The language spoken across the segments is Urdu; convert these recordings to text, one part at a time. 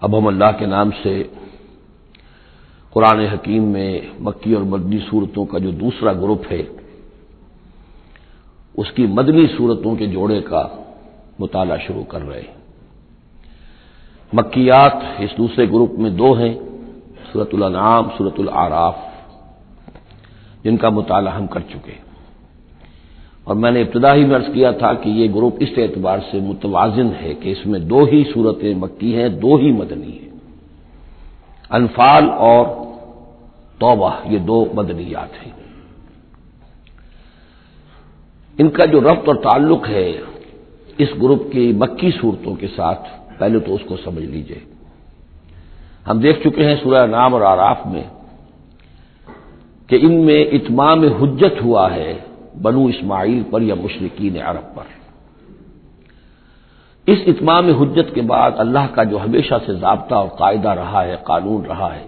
اب ہم اللہ کے نام سے قرآن حکیم میں مکی اور مدنی صورتوں کا جو دوسرا گروپ ہے اس کی مدنی صورتوں کے جوڑے کا مطالعہ شروع کر رہے ہیں۔ مکیات اس دوسرے گروپ میں دو ہیں، سورۃ الانعام، سورۃ الاعراف، جن کا مطالعہ ہم کر چکے ہیں، اور میں نے ابتدا ہی میں عرض کیا تھا کہ یہ گروپ اس اعتبار سے متوازن ہے کہ اس میں دو ہی سورتیں مکی ہیں، دو ہی مدنی ہیں۔ انفال اور توبہ یہ دو مدنیات ہیں۔ ان کا جو ربط اور تعلق ہے اس گروپ کی مکی صورتوں کے ساتھ، پہلے تو اس کو سمجھ لیجئے۔ ہم دیکھ چکے ہیں سورہ انعام اور اعراف میں کہ ان میں اتمام حجت ہوا ہے بنو اسماعیل پر یا مشرکین عرب پر۔ اس اتمام حجت کے بعد اللہ کا جو ہمیشہ سے ضابطہ اور قاعدہ رہا ہے، قانون رہا ہے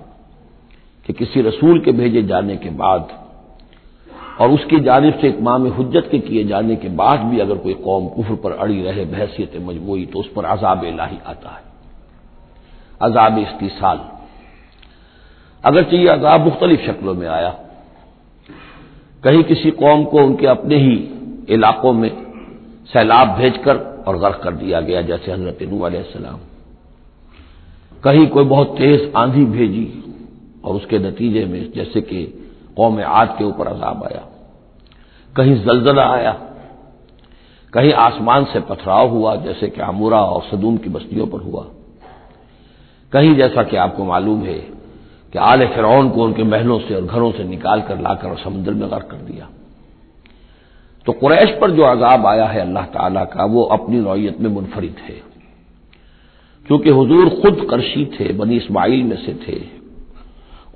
کہ کسی رسول کے بھیجے جانے کے بعد اور اس کی جانب سے اتمام حجت کے کیے جانے کے بعد بھی اگر کوئی قوم کفر پر اڑی رہے بحیثیت مجموعی تو اس پر عذاب الہی آتا ہے، عذاب استیصال۔ اگرچہ یہ عذاب مختلف شکلوں میں آیا، کہیں کسی قوم کو ان کے اپنے ہی علاقوں میں سیلاب بھیج کر اور غرق کر دیا گیا جیسے حضرت نوح علیہ السلام، کہیں کوئی بہت تیز آندھی بھیجی اور اس کے نتیجے میں جیسے کہ قوم عاد کے اوپر عذاب آیا، کہیں زلزلہ آیا، کہیں آسمان سے پتھراؤ ہوا جیسے کہ عمورہ اور صدوم کی بستیوں پر ہوا، کہیں جیسا کہ آپ کو معلوم ہے کہ آل فرعون کو ان کے محلوں سے اور گھروں سے نکال کر لا کر اور سمندر میں غرق کر دیا۔ تو قریش پر جو عذاب آیا ہے اللہ تعالیٰ کا وہ اپنی نوعیت میں منفرد ہے، کیونکہ حضور خود قرشی تھے، بنی اسماعیل میں سے تھے،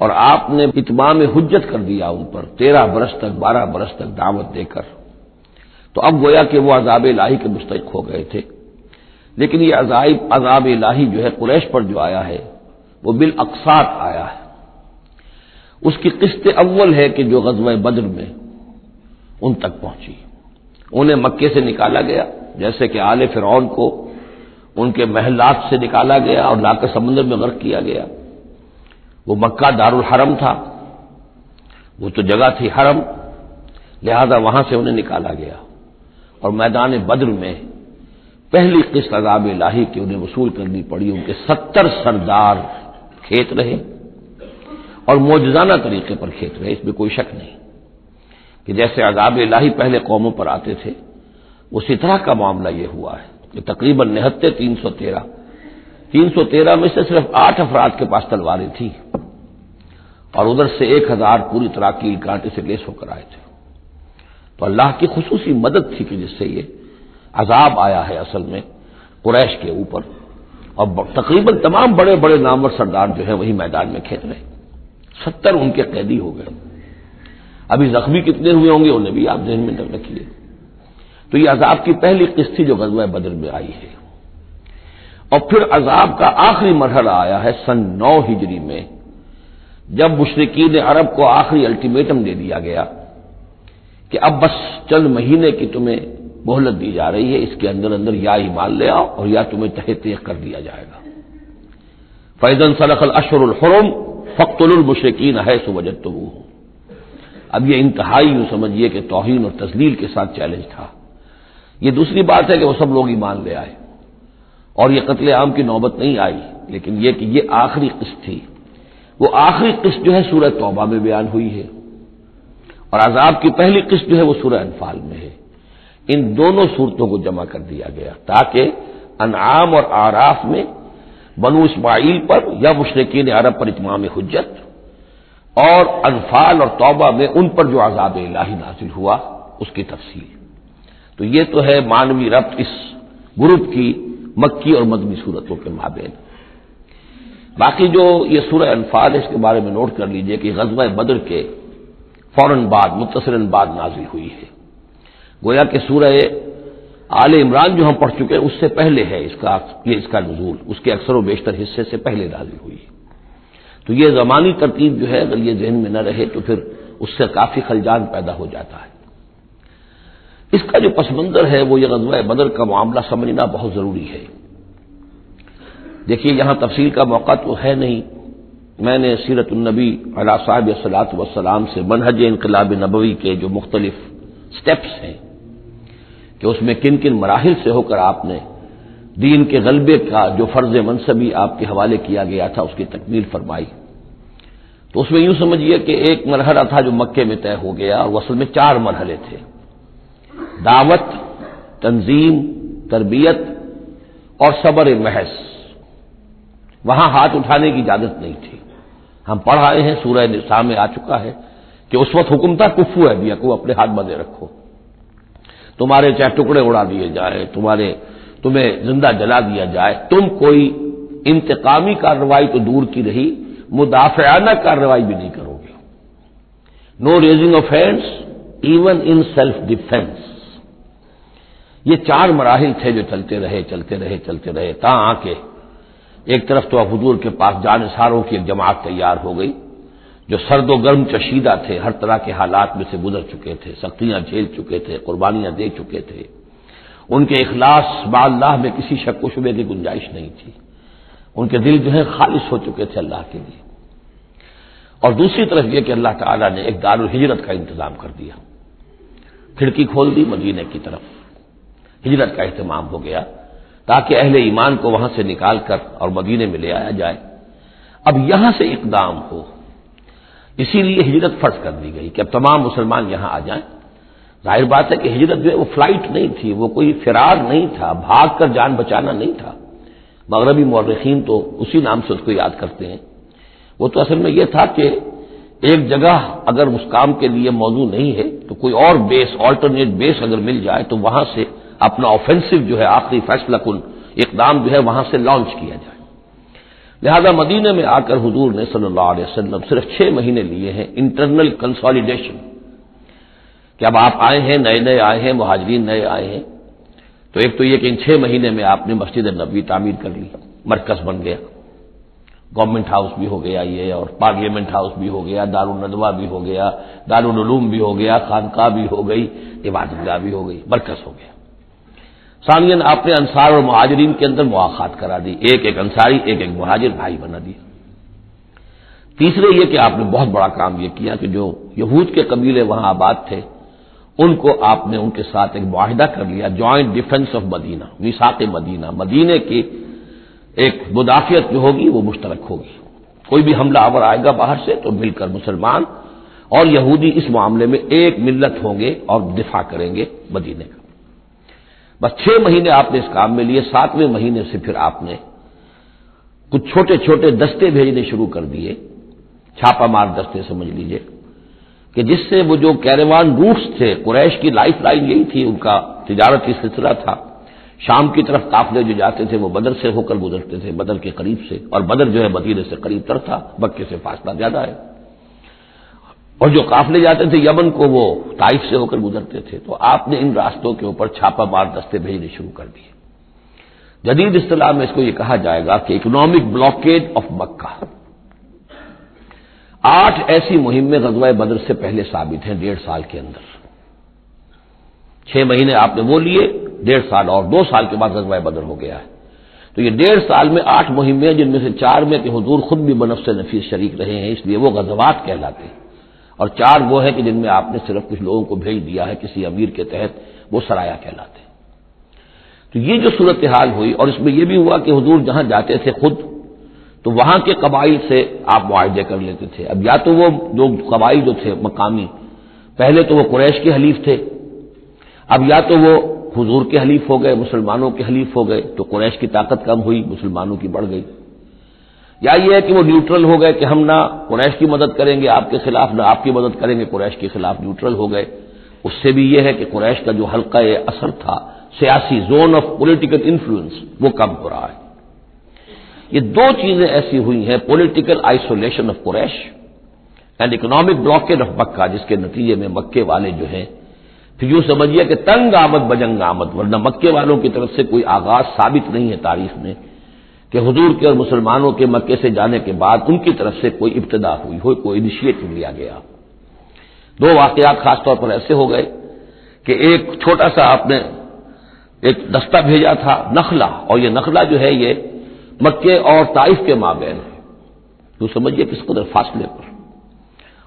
اور آپ نے اتمام حجت کر دیا ان پر 13 برس تک 12 برس تک دعوت دے کر، تو اب گویا کہ وہ عذاب الہی کے مستحق ہو گئے تھے۔ لیکن یہ عذاب الہی جو ہے قریش پر جو آیا ہے وہ بالاقساط آیا ہے۔ اس کی قسط اول ہے کہ جو غزوہ بدر میں ان تک پہنچی، انہیں مکے سے نکالا گیا جیسے کہ آل فرعون کو ان کے محلات سے نکالا گیا اور لا کر سمندر میں غرق کیا گیا۔ وہ مکہ دارالحرم تھا، وہ تو جگہ تھی حرم، لہذا وہاں سے انہیں نکالا گیا، اور میدان بدر میں پہلی قسط عذاب الہی کی انہیں وصول کرنی پڑی۔ ان کے 70 سردار کھیت رہے اور معجزانہ طریقے پر کھیت رہے، اس میں کوئی شک نہیں کہ جیسے عذاب الہی پہلے قوموں پر آتے تھے اسی طرح کا معاملہ یہ ہوا ہے کہ تقریباً نہتے 313 میں سے صرف 8 افراد کے پاس تلواریں تھیں اور ادھر سے 1000 پوری طرح کیل کانٹے سے لیس ہو کر آئے تھے۔ تو اللہ کی خصوصی مدد تھی کہ جس سے یہ عذاب آیا ہے اصل میں قریش کے اوپر، اور تقریباً تمام بڑے بڑے نامور سردار جو ہیں وہی میدان میں کھیت رہے، 70 ان کے قیدی ہو گئے۔ ابھی زخمی کتنے ہوئے ہوں گے انہیں بھی آپ ذہن میں رکھیے۔ تو یہ عذاب کی پہلی قسط تھی جو غزوہ بدر میں آئی ہے، اور پھر عذاب کا آخری مرحلہ آیا ہے سن 9 ہجری میں، جب مشرکین عرب کو آخری الٹیمیٹم دے دیا گیا کہ اب بس چند مہینے کی تمہیں مہلت دی جا رہی ہے، اس کے اندر اندر یا ایمان لے آؤ اور یا تمہیں تہہ تیغ کر دیا جائے گا۔ فَإِذَا انسَلَخَ الْأَشْهُرُ الْحُرُمُ فَاقْتُلُوا الْمُشْرِكِينَ حَيْثُ وَجَدتُّمُوهُمْ۔ اب یہ انتہائی یوں سمجھیے کہ توہین اور تذلیل کے ساتھ چیلنج تھا۔ یہ دوسری بات ہے کہ وہ سب لوگ ایمان لے آئے اور یہ قتل عام کی نوبت نہیں آئی، لیکن یہ کہ یہ آخری قسط تھی۔ وہ آخری قسط جو ہے سورہ توبہ میں بیان ہوئی ہے، اور عذاب کی پہلی قسط جو ہے وہ سورہ انفال میں ہے۔ ان دونوں صورتوں کو جمع کر دیا گیا تاکہ انعام اور اعراف میں بنو اسماعیل پر یا مشرکین عرب پر اتمام حجت، اور انفال اور توبہ میں ان پر جو عذاب الہی نازل ہوا اس کی تفصیل۔ تو یہ تو ہے معنوی ربط اس گروپ کی مکی اور مدنی صورتوں کے مابین۔ باقی جو یہ سورہ انفال ہے اس کے بارے میں نوٹ کر لیجئے کہ غزوہ بدر کے فوراً بعد متصلاً بعد نازل ہوئی ہے، گویا کہ سورہ آل عمران جو ہم پڑھ چکے ہیں اس سے پہلے ہے اس کا نزول، اس کے اکثر و بیشتر حصے سے پہلے نازل ہوئی ہے۔ تو یہ زمانی ترتیب جو ہے اگر یہ ذہن میں نہ رہے تو پھر اس سے کافی خلجان پیدا ہو جاتا ہے۔ اس کا جو پس منظر ہے وہ یہ غزوہ بدر کا معاملہ سمجھنا بہت ضروری ہے۔ دیکھیے یہاں تفصیل کا موقع تو ہے نہیں، میں نے سیرت النبی علیہ صاحب الصلاۃ والسلام سے منہج انقلاب نبوی کے جو مختلف سٹیپس ہیں کہ اس میں کن کن مراحل سے ہو کر آپ نے دین کے غلبے کا جو فرض منصبی آپ کے حوالے کیا گیا تھا اس کی تکمیل فرمائی، تو اس میں یوں سمجھیے کہ ایک مرحلہ تھا جو مکے میں طے ہو گیا، اور اصل میں 4 مرحلے تھے: دعوت، تنظیم، تربیت اور صبر محض۔ وہاں ہاتھ اٹھانے کی اجازت نہیں تھی۔ ہم پڑھ آئے ہیں، سورہ نساء میں آ چکا ہے کہ اس وقت حکم تھا کفو ہے بھی کو اپنے ہاتھ بندھے رکھو، تمہارے چاہے ٹکڑے اڑا دیے جائیں، تمہیں زندہ جلا دیا جائے، تم کوئی انتقامی کارروائی تو دور کی رہی، مدافعانہ کارروائی بھی نہیں کرو گے۔ No raising of hands even in self defence. یہ 4 مراحل تھے جو چلتے رہے تا آ کے ایک طرف تو حضور کے پاس جانثاروں کی ایک جماعت تیار ہو گئی جو سرد و گرم چشیدہ تھے، ہر طرح کے حالات میں سے گزر چکے تھے، سختیاں جھیل چکے تھے، قربانیاں دے چکے تھے، ان کے اخلاص با اللہ میں کسی شک و شبے کی گنجائش نہیں تھی، ان کے دل جو ہے خالص ہو چکے تھے اللہ کے لیے۔ اور دوسری طرف یہ کہ اللہ تعالیٰ نے ایک دارالہجرت کا انتظام کر دیا، کھڑکی کھول دی مدینے کی طرف، ہجرت کا اہتمام ہو گیا تاکہ اہل ایمان کو وہاں سے نکال کر اور مدینے میں لے آیا جائے۔ اب یہاں سے اقدام ہو، اسی لیے ہجرت فرض کر دی گئی کہ اب تمام مسلمان یہاں آ جائیں۔ ظاہر بات ہے کہ ہجرت جو ہے وہ فلائٹ نہیں تھی، وہ کوئی فرار نہیں تھا، بھاگ کر جان بچانا نہیں تھا۔ مغربی مورخین تو اسی نام سے اس کو یاد کرتے ہیں۔ وہ تو اصل میں یہ تھا کہ ایک جگہ اگر اس کام کے لیے موضوع نہیں ہے تو کوئی اور بیس، آلٹرنیٹ بیس اگر مل جائے تو وہاں سے اپنا آفینسو جو ہے آخری فیصلہ کن اقدام جو ہے وہاں سے لانچ کیا جائے۔ لہذا مدینے میں آ کر حضور نے صلی اللہ علیہ وسلم صرف 6 مہینے لیے ہیں انٹرنل کنسالیڈیشن، کہ اب آپ آئے ہیں، نئے آئے ہیں، مہاجرین نئے آئے ہیں، تو ایک تو یہ کہ ان 6 مہینے میں آپ نے مسجد نبوی تعمیر کر لی، مرکز بن گیا، گورنمنٹ ہاؤس بھی ہو گیا یہ، اور پارلیمنٹ ہاؤس بھی ہو گیا، دارالندوہ بھی ہو گیا، دارالعلوم بھی ہو گیا، خانقاہ بھی ہو گئی، عبادت گاہ بھی ہو گئی، مرکز ہو گیا۔ ثانیاً آپ نے انصار اور مہاجرین کے اندر مواخات کرا دی، ایک انصاری ایک مہاجر بھائی بنا دیا۔ تیسرے یہ کہ آپ نے بہت بڑا کام یہ کیا کہ جو یہود کے قبیلے وہاں آباد تھے ان کو آپ نے ان کے ساتھ ایک معاہدہ کر لیا، جوائنٹ ڈیفنس آف مدینہ، میثاق مدینہ، مدینے کی ایک مدافعت جو ہوگی وہ مشترک ہوگی، کوئی بھی حملہ آور آئے گا باہر سے تو مل کر مسلمان اور یہودی اس معاملے میں ایک ملت ہوں گے اور دفاع کریں گے مدینے کا۔ بس 6 مہینے آپ نے اس کام میں لیے، 7ویں مہینے سے پھر آپ نے کچھ چھوٹے چھوٹے دستے بھیجنے شروع کر دیے، چھاپا مار دستے سمجھ لیجئے، کہ جس سے وہ جو کیروان روٹس تھے، قریش کی لائف لائن یہی تھی، ان کا تجارتی سلسلہ تھا، شام کی طرف قافلے جو جاتے تھے وہ بدر سے ہو کر گزرتے تھے، بدر کے قریب سے، اور بدر جو ہے مدینے سے قریب تر تھا، مکے سے فاصلہ زیادہ ہے، اور جو قافلے جاتے تھے یمن کو وہ طائف سے ہو کر گزرتے تھے، تو آپ نے ان راستوں کے اوپر چھاپا مار دستے بھیجنے شروع کر دیے۔ جدید اصطلاح میں اس کو یہ کہا جائے گا کہ اکنامک بلاکیڈ آف مکہ۔ 8 ایسی مہمیں غزوہ بدر سے پہلے ثابت ہیں 1.5 سال کے اندر۔ 6 مہینے آپ نے وہ لیے، 1.5 سال اور 2 سال کے بعد غزوہ بدر ہو گیا ہے، تو یہ 1.5 سال میں 8 مہمیں، جن میں سے 4 میں کہ حضور خود بھی بنفس نفیس شریک رہے ہیں، اس لیے وہ غزوات کہلاتے ہیں، اور 4 وہ ہیں کہ جن میں آپ نے صرف کچھ لوگوں کو بھیج دیا ہے کسی امیر کے تحت، وہ سرایا کہلاتے ہیں۔ تو یہ جو صورتحال ہوئی، اور اس میں یہ بھی ہوا کہ حضور جہاں جاتے تھے خود تو وہاں کے قبائل سے آپ معاہدے کر لیتے تھے۔ اب یا تو وہ جو قبائل جو تھے مقامی، پہلے تو وہ قریش کے حلیف تھے، اب یا تو وہ حضور کے حلیف ہو گئے، مسلمانوں کے حلیف ہو گئے، تو قریش کی طاقت کم ہوئی، مسلمانوں کی بڑھ گئی، یا یہ ہے کہ وہ نیوٹرل ہو گئے کہ ہم نہ قریش کی مدد کریں گے آپ کے خلاف، نہ آپ کی مدد کریں گے قریش کے خلاف، نیوٹرل ہو گئے۔ اس سے بھی یہ ہے کہ قریش کا جو حلقہ اثر تھا، سیاسی زون آف پولیٹیکل انفلوئنس، وہ کم ہو رہا ہے۔ یہ 2 چیزیں ایسی ہوئی ہیں، political isolation of Quraish and economic blockade of Mecca, جس کے نتیجے میں مکے والے جو ہیں پھر یوں سمجھیے کہ تنگ آمد بجنگ آمد، ورنہ مکے والوں کی طرف سے کوئی آغاز ثابت نہیں ہے تاریخ میں کہ حضور کے اور مسلمانوں کے مکے سے جانے کے بعد ان کی طرف سے کوئی ابتدا ہوئی ہو، کوئی انیشیٹو لیا گیا۔ 2 واقعات خاص طور پر ایسے ہو گئے کہ ایک چھوٹا سا آپ نے ایک دستہ بھیجا تھا نخلا، اور یہ نخلا جو ہے یہ مکے اور طائف کے مابین ہے، تو سمجھیے کس قدر فاصلے پر،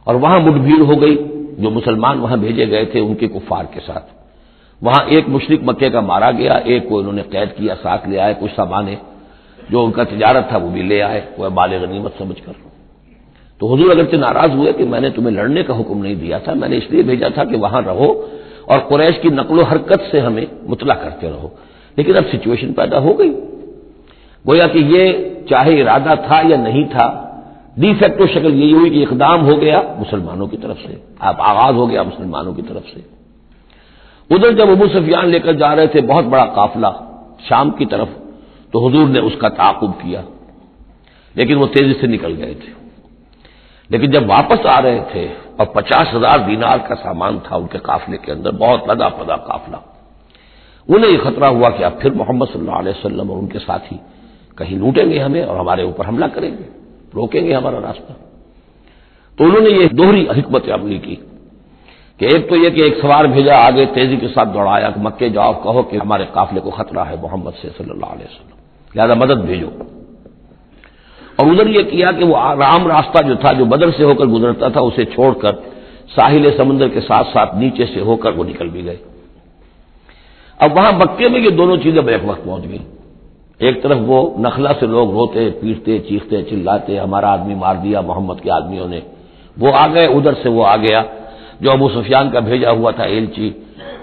اور وہاں مٹ بھیڑ ہو گئی، جو مسلمان وہاں بھیجے گئے تھے ان کے کفار کے ساتھ، وہاں ایک مشرک مکے کا مارا گیا، ایک کو انہوں نے قید کیا، ساتھ لے آئے، کچھ سامان جو ان کا تجارت تھا وہ بھی لے آئے، وہ مال غنیمت سمجھ کر۔ تو حضور اگرچہ ناراض ہوئے کہ میں نے تمہیں لڑنے کا حکم نہیں دیا تھا، میں نے اس لیے بھیجا تھا کہ وہاں رہو اور قریش کی نقل و حرکت سے ہمیں مطلع کرتے رہو، لیکن اب سچویشن پیدا ہو گئی، گویا کہ یہ چاہے ارادہ تھا یا نہیں تھا، ڈی فیکٹو شکل یہی ہوئی کہ اقدام ہو گیا مسلمانوں کی طرف سے، اب آغاز ہو گیا مسلمانوں کی طرف سے۔ ادھر جب ابو سفیان لے کر جا رہے تھے بہت بڑا قافلہ شام کی طرف، تو حضور نے اس کا تعاقب کیا، لیکن وہ تیزی سے نکل گئے تھے۔ لیکن جب واپس آ رہے تھے اور 50,000 دینار کا سامان تھا ان کے قافلے کے اندر، بہت لدا پدا قافلہ، انہیں یہ خطرہ ہوا کہ اب پھر محمد صلی اللہ علیہ وسلم اور ان کے ساتھی کہیں لوٹیں گے ہمیں اور ہمارے اوپر حملہ کریں گے، روکیں گے ہمارا راستہ۔ تو انہوں نے یہ دوہری حکمت عملی کی کہ ایک تو یہ کہ ایک سوار بھیجا، آگے تیزی کے ساتھ دوڑایا کہ مکے جاؤ، کہو کہ ہمارے قافلے کو خطرہ ہے محمد سے صلی اللہ علیہ وسلم، لہذا مدد بھیجو۔ اور ادھر یہ کیا کہ وہ عام راستہ جو تھا، جو بدر سے ہو کر گزرتا تھا، اسے چھوڑ کر ساحل سمندر کے ساتھ ساتھ نیچے سے ہو کر وہ نکل بھی گئے۔ اب وہاں مکے میں یہ دونوں چیزیں بیک وقت پہنچ گئی، ایک طرف وہ نخلا سے لوگ روتے پیٹتے چیختے چلاتے ہمارا آدمی مار دیا محمد کے آدمیوں نے، وہ آ گئے، ادھر سے وہ آ گیا جو ابو سفیان کا بھیجا ہوا تھا ایلچی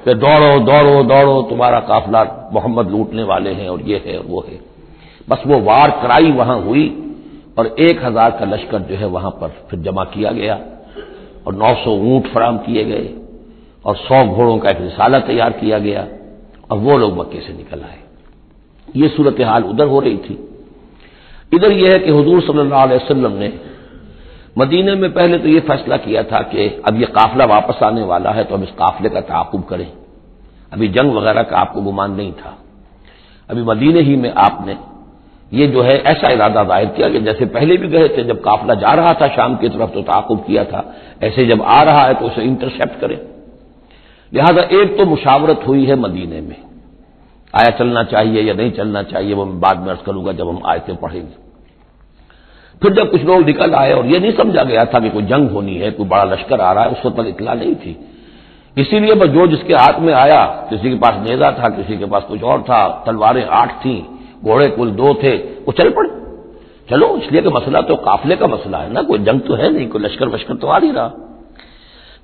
کہ دوڑو دوڑو دوڑو تمہارا قافلہ محمد لوٹنے والے ہیں اور یہ ہے اور وہ ہے۔ بس وہ وار کرائی وہاں ہوئی اور 1,000 کا لشکر جو ہے وہاں پر پھر جمع کیا گیا اور 900 اونٹ فراہم کیے گئے اور 100 گھوڑوں کا ایک رسالہ تیار کیا گیا اور وہ لوگ مکے سے نکل آئے۔ یہ صورتحال ادھر ہو رہی تھی۔ ادھر یہ ہے کہ حضور صلی اللہ علیہ وسلم نے مدینے میں پہلے تو یہ فیصلہ کیا تھا کہ اب یہ قافلہ واپس آنے والا ہے تو ہم اس قافلے کا تعاقب کریں، ابھی جنگ وغیرہ کا آپ کو گمان نہیں تھا، ابھی مدینے ہی میں آپ نے یہ جو ہے ایسا ارادہ ظاہر کیا کہ جیسے پہلے بھی گئے تھے، جب قافلہ جا رہا تھا شام کی طرف تو تعاقب کیا تھا، ایسے جب آ رہا ہے تو اسے انٹرسیپٹ کریں۔ لہذا ایک تو مشاورت ہوئی ہے مدینے میں، آیا چلنا چاہیے یا نہیں چلنا چاہیے، وہ میں بعد میں عرض کروں گا جب ہم آیتیں پڑھیں گے۔ پھر جب کچھ لوگ نکل آئے اور یہ نہیں سمجھا گیا تھا کہ کوئی جنگ ہونی ہے، کوئی بڑا لشکر آ رہا ہے، اس وقت تک اطلاع نہیں تھی، اسی لیے بس جو جس کے ہاتھ میں آیا، کسی کے پاس نیزہ تھا، کسی کے پاس کچھ اور تھا، تلواریں 8 تھیں، گھوڑے کل 2 تھے، وہ چل پڑے۔ چلو اس لیے کہ مسئلہ تو قافلے کا مسئلہ ہے نا، کوئی جنگ تو ہے نہیں، کوئی لشکر وشکر تو آ نہیں رہا۔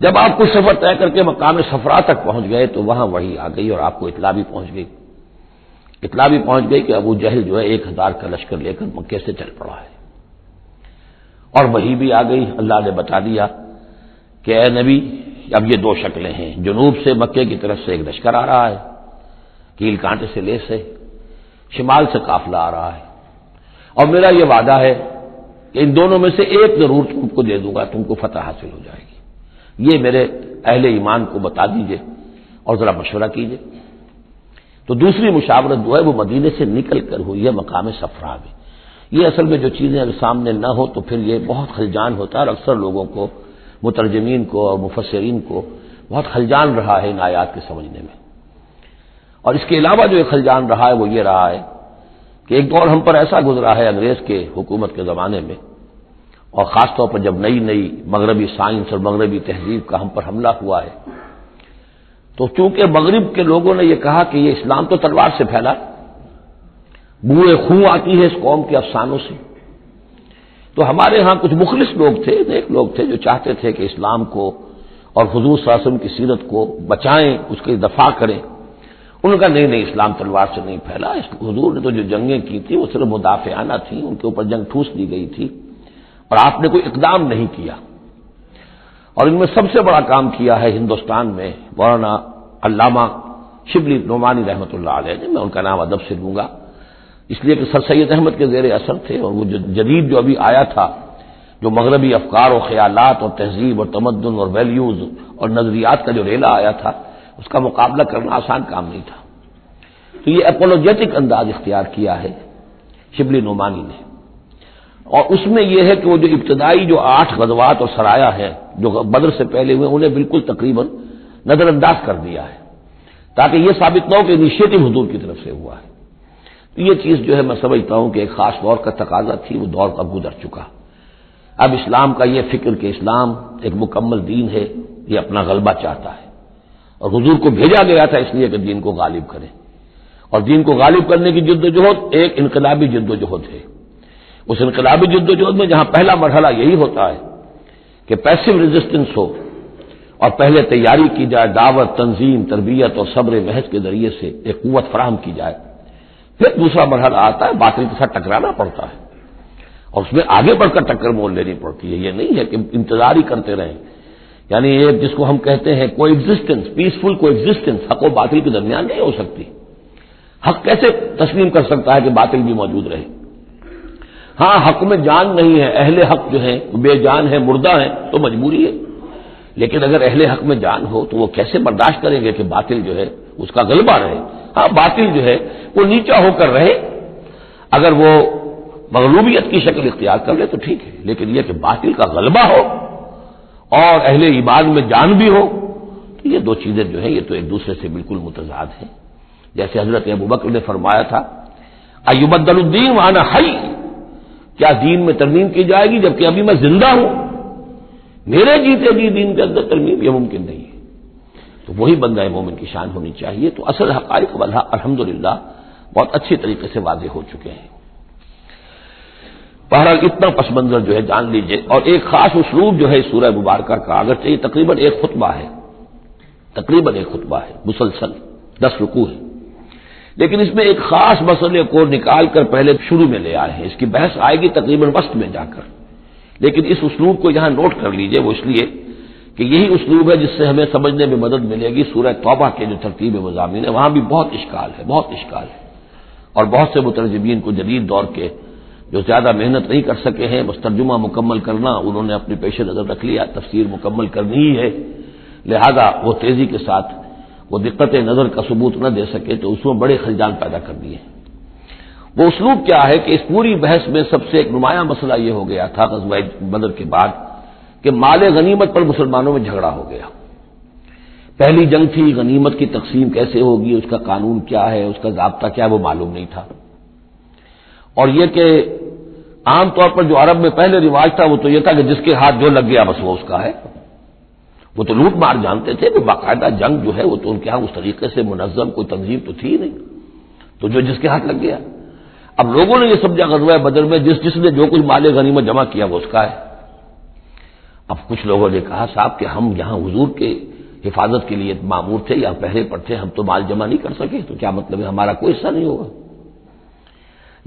جب آپ کچھ سفر طے کر کے مقام صفرا تک پہنچ گئے تو وہاں وہی آ گئی اور آپ کو اطلاع بھی پہنچ گئی، اطلاع بھی پہنچ گئی کہ ابو جہل جو ہے 1,000 کا لشکر لے کر مکے سے چل پڑا ہے، اور وہی بھی آ گئی، اللہ نے بتا دیا کہ اے نبی اب یہ 2 شکلیں ہیں، جنوب سے مکے کی طرف سے ایک لشکر آ رہا ہے، کیل کانٹے سے لیس ہے، شمال سے قافلہ آ رہا ہے، اور میرا یہ وعدہ ہے کہ ان دونوں میں سے ایک ضرور تم کو دے دوں گا، تم کو فتح حاصل ہو جائے گی، یہ میرے اہل ایمان کو بتا دیجئے اور ذرا مشورہ کیجئے۔ تو دوسری مشاورت جو ہے وہ مدینے سے نکل کر ہوئی ہے مقام صفرا میں۔ یہ اصل میں جو چیزیں اگر سامنے نہ ہو تو پھر یہ بہت خلجان ہوتا ہے، اور اکثر لوگوں کو، مترجمین کو اور مفسرین کو بہت خلجان رہا ہے ان آیات کے سمجھنے میں۔ اور اس کے علاوہ جو ایک خلجان رہا ہے وہ یہ رہا ہے کہ ایک دور ہم پر ایسا گزرا ہے انگریز کے حکومت کے زمانے میں، اور خاص طور پر جب نئی نئی مغربی سائنس اور مغربی تہذیب کا ہم پر حملہ ہوا ہے، تو چونکہ مغرب کے لوگوں نے یہ کہا کہ یہ اسلام تو تلوار سے پھیلا، بوئے خون آتی ہے اس قوم کے افسانوں سے، تو ہمارے ہاں کچھ مخلص لوگ تھے، نیک لوگ تھے جو چاہتے تھے کہ اسلام کو اور حضور صلی اللہ علیہ وسلم کی سیرت کو بچائیں، اس کی دفاع کریں۔ انہوں نے کہا نہیں اسلام تلوار سے نہیں پھیلا، حضور نے تو جو جنگیں کی تھی وہ صرف مدافعانہ تھیں، ان کے اوپر جنگ ٹھوس دی گئی تھی اور آپ نے کوئی اقدام نہیں کیا۔ اور ان میں سب سے بڑا کام کیا ہے ہندوستان میں مولانا علامہ شبلی نعمانی رحمۃ اللہ علیہ نے، میں ان کا نام ادب سے لوں گا اس لیے کہ سر سید احمد کے زیر اثر تھے، اور وہ جو جدید جو ابھی آیا تھا، جو مغربی افکار و خیالات اور تہذیب اور تمدن اور ویلیوز اور نظریات کا جو ریلا آیا تھا، اس کا مقابلہ کرنا آسان کام نہیں تھا۔ تو یہ اپولوجیٹک انداز اختیار کیا ہے شبلی نعمانی نے، اور اس میں یہ ہے کہ وہ جو ابتدائی جو 8 غزوات اور سرایا ہیں جو بدر سے پہلے ہوئے، انہیں بالکل تقریباً نظر انداز کر دیا ہے، تاکہ یہ ثابت نہ ہو کہ انیشیٹو حضور کی طرف سے ہوا ہے۔ یہ چیز جو ہے میں سمجھتا ہوں کہ ایک خاص دور کا تقاضا تھی، وہ دور اب گزر چکا۔ اب اسلام کا یہ فکر کہ اسلام ایک مکمل دین ہے، یہ اپنا غلبہ چاہتا ہے، اور حضور کو بھیجا گیا تھا اس لیے کہ دین کو غالب کرے، اور دین کو غالب کرنے کی جدوجہد ایک انقلابی جدوجہد ہے۔ اس انقلابی جدوجہد میں جہاں پہلا مرحلہ یہی ہوتا ہے کہ پیسو ریزسٹنس ہو، اور پہلے تیاری کی جائے، دعوت، تنظیم، تربیت اور صبر محض کے ذریعے سے ایک قوت فراہم کی جائے، پھر دوسرا مرحلہ آتا ہے، باطل کے ساتھ ٹکرانا پڑتا ہے، اور اس میں آگے بڑھ کر ٹکر مول لینی پڑتی ہے۔ یہ نہیں ہے کہ انتظار ہی کرتے رہیں، یعنی یہ جس کو ہم کہتے ہیں کو ایگزسٹنس، پیسفل کو ایگزسٹنس، حق و باطل کے درمیان نہیں ہو سکتی۔ حق کیسے تسلیم کر سکتا ہے کہ باطل بھی موجود رہے؟ ہاں، حق میں جان نہیں ہے، اہل حق جو ہیں بے جان ہے، مردہ ہیں، تو مجبوری ہے، لیکن اگر اہل حق میں جان ہو تو وہ کیسے برداشت کریں گے کہ باطل جو ہے اس کا غلبہ رہے؟ ہاں، باطل جو ہے وہ نیچا ہو کر رہے، اگر وہ مغلوبیت کی شکل اختیار کر لے تو ٹھیک ہے، لیکن یہ کہ باطل کا غلبہ ہو اور اہل ایمان میں جان بھی ہو، تو یہ دو چیزیں جو ہیں یہ تو ایک دوسرے سے بالکل متضاد ہیں۔ جیسے حضرت ابوبکر نے فرمایا تھا ایبدل الدین وانا حی، کیا دین میں ترمیم کی جائے گی جبکہ ابھی میں زندہ ہوں؟ میرے جیتے جی دین کے اندر ترمیم یہ ممکن نہیں ہے۔ تو وہی بندہ مومن کی شان ہونی چاہیے۔ تو اصل حقائق الحمدللہ بہت اچھی طریقے سے واضح ہو چکے ہیں۔ بہرحال اتنا پس منظر جو ہے جان لیجئے، اور ایک خاص اسلوب جو ہے سورہ مبارکہ کا، اگرچہ یہ تقریباً ایک خطبہ ہے مسلسل 10 رکوع ہے، لیکن اس میں ایک خاص مسئلے کو نکال کر پہلے شروع میں لے آئے ہیں۔ اس کی بحث آئے گی تقریباً وسط میں جا کر، لیکن اس اسلوب کو یہاں نوٹ کر لیجئے، وہ اس لیے کہ یہی اسلوب ہے جس سے ہمیں سمجھنے میں مدد ملے گی۔ سورہ توبہ کے جو ترتیب مضامین ہے وہاں بھی بہت اشکال ہے، اور بہت سے مترجمین کو جدید دور کے جو زیادہ محنت نہیں کر سکے ہیں، بس ترجمہ مکمل کرنا انہوں نے اپنے پیش نظر رکھ لیا، تفسیر مکمل کرنی ہی ہے، لہذا وہ تیزی کے ساتھ وہ دقت نظر کا ثبوت نہ دے سکے تو اس میں بڑے خلجان پیدا کر دیے۔ وہ اسلوب کیا ہے کہ اس پوری بحث میں سب سے ایک نمایاں مسئلہ یہ ہو گیا تھا غزوہ بدر کے بعد کہ مال غنیمت پر مسلمانوں میں جھگڑا ہو گیا۔ پہلی جنگ تھی، غنیمت کی تقسیم کیسے ہوگی، اس کا قانون کیا ہے، اس کا ضابطہ کیا ہے، وہ معلوم نہیں تھا۔ اور یہ کہ عام طور پر جو عرب میں پہلے رواج تھا وہ تو یہ تھا کہ جس کے ہاتھ جو لگ گیا بس وہ اس کا ہے۔ وہ تو لوٹ مار جانتے تھے کہ باقاعدہ جنگ جو ہے وہ تو ان کے ہاں اس طریقے سے منظم کوئی تنظیم تو تھی ہی نہیں، تو جو جس کے ہاتھ لگ گیا۔ اب لوگوں نے یہ سمجھا غزوہ بدر میں جس نے جو کچھ مال غنیمت جمع کیا وہ اس کا ہے۔ اب کچھ لوگوں نے کہا صاحب کہ ہم یہاں حضور کے حفاظت کے لیے مامور تھے، یہاں پہرے پر تھے، ہم تو مال جمع نہیں کر سکے، تو کیا مطلب ہے ہمارا کوئی حصہ نہیں ہوگا؟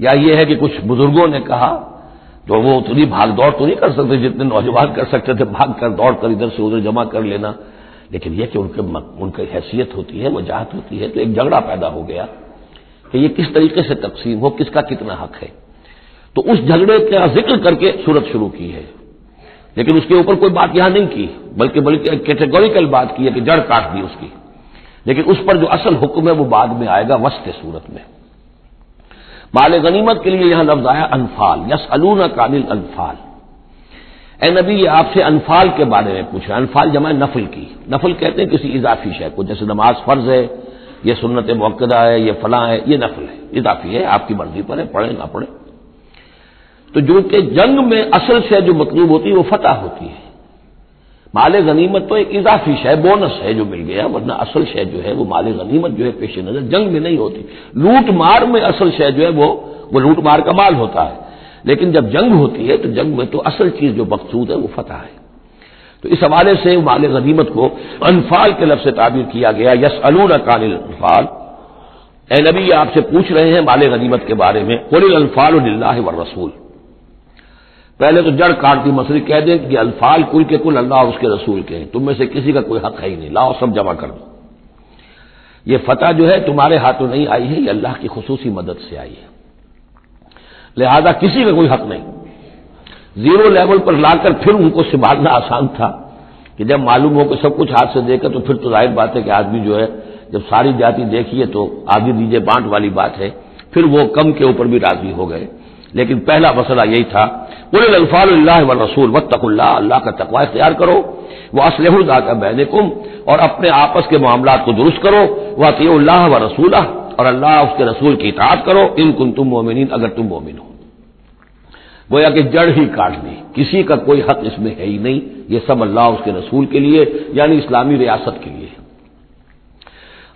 یا یہ ہے کہ کچھ بزرگوں نے کہا تو وہ اتنی بھاگ دوڑ تو نہیں کر سکتے جتنے نوجوان کر سکتے تھے، بھاگ کر دوڑ کر ادھر سے ادھر جمع کر لینا، لیکن یہ کہ ان کی حیثیت ہوتی ہے، وجاہت ہوتی ہے، تو ایک جھگڑا پیدا ہو گیا کہ یہ کس طریقے سے تقسیم ہو، کس کا کتنا حق ہے۔ تو اس جھگڑے کا ذکر کر کے سورت شروع کی ہے، لیکن اس کے اوپر کوئی بات یہاں نہیں کی، بلکہ کیٹیگوریکل بات کی ہے کہ جڑ کاٹ دی اس کی، لیکن اس پر جو اصل حکم ہے وہ بعد میں آئے گا وسط صورت میں۔ مال غنیمت کے لیے یہاں لفظ آیا انفال، یسألونک عن الانفال۔ اے نبی یہ آپ سے انفال کے بارے میں پوچھ رہا ہے۔ انفال جمع نفل کی، نفل کہتے ہیں کسی اضافی شے کو، جیسے نماز فرض ہے، یہ سنت مؤکدہ ہے، یہ فلاں ہے، یہ نفل ہے، اضافی ہے، آپ کی مرضی پر ہے، پڑھیں نہ پڑھیں۔ تو جو کہ جنگ میں اصل شے جو مطلوب ہوتی ہے وہ فتح ہوتی ہے، مال غنیمت تو ایک اضافی شے، بونس ہے جو مل گیا، ورنہ اصل شے جو ہے وہ مال غنیمت جو ہے پیش نظر جنگ میں نہیں ہوتی۔ لوٹ مار میں اصل شے جو ہے وہ لوٹ مار کا مال ہوتا ہے، لیکن جب جنگ ہوتی ہے تو جنگ میں تو اصل چیز جو مقصود ہے وہ فتح ہے۔ تو اس حوالے سے مال غنیمت کو انفال کے لفظ سے تعبیر کیا گیا، یسألونک عن الانفال۔ اے نبی یہ آپ سے پوچھ رہے ہیں مال غنیمت کے بارے میں، قل الانفال للہ والرسول۔ پہلے تو جڑ کاٹ دی مسئلے، کہہ دیں کہ انفال کل کے کل اللہ اور اس کے رسول کے ہیں، تم میں سے کسی کا کوئی حق ہے ہی نہیں، لاؤ سب جمع کر دو۔ یہ فتح جو ہے تمہارے ہاتھوں نہیں آئی ہے، یہ اللہ کی خصوصی مدد سے آئی ہے، لہذا کسی کا کوئی حق نہیں۔ زیرو لیول پر لا کر پھر ان کو سنبھالنا آسان تھا کہ جب معلوم ہو کہ سب کچھ ہاتھ سے دے کر، تو پھر تو ظاہر بات ہے کہ آدمی جو ہے جب ساری جاتی دیکھیے تو آدھی دیجیے بانٹ والی بات ہے، پھر وہ کم کے اوپر بھی راضی ہو گئے۔ لیکن پہلا مسئلہ یہی تھا، قل الانفال للہ والرسول واتقوا اللہ، اللہ کا تقوی اختیار کرو، واصلحوا ذات بینکم، اور اپنے آپس کے معاملات کو درست کرو، واطیعوا اللہ ورسولہ، اور اللہ اس کے رسول کی اطاعت کرو ان کنتم مومنین، اگر تم مومن ہو۔ گویا کہ جڑ ہی کاٹ دی، کسی کا کوئی حق اس میں ہے ہی نہیں، یہ سب اللہ اس کے رسول کے لیے یعنی اسلامی ریاست کے لیے۔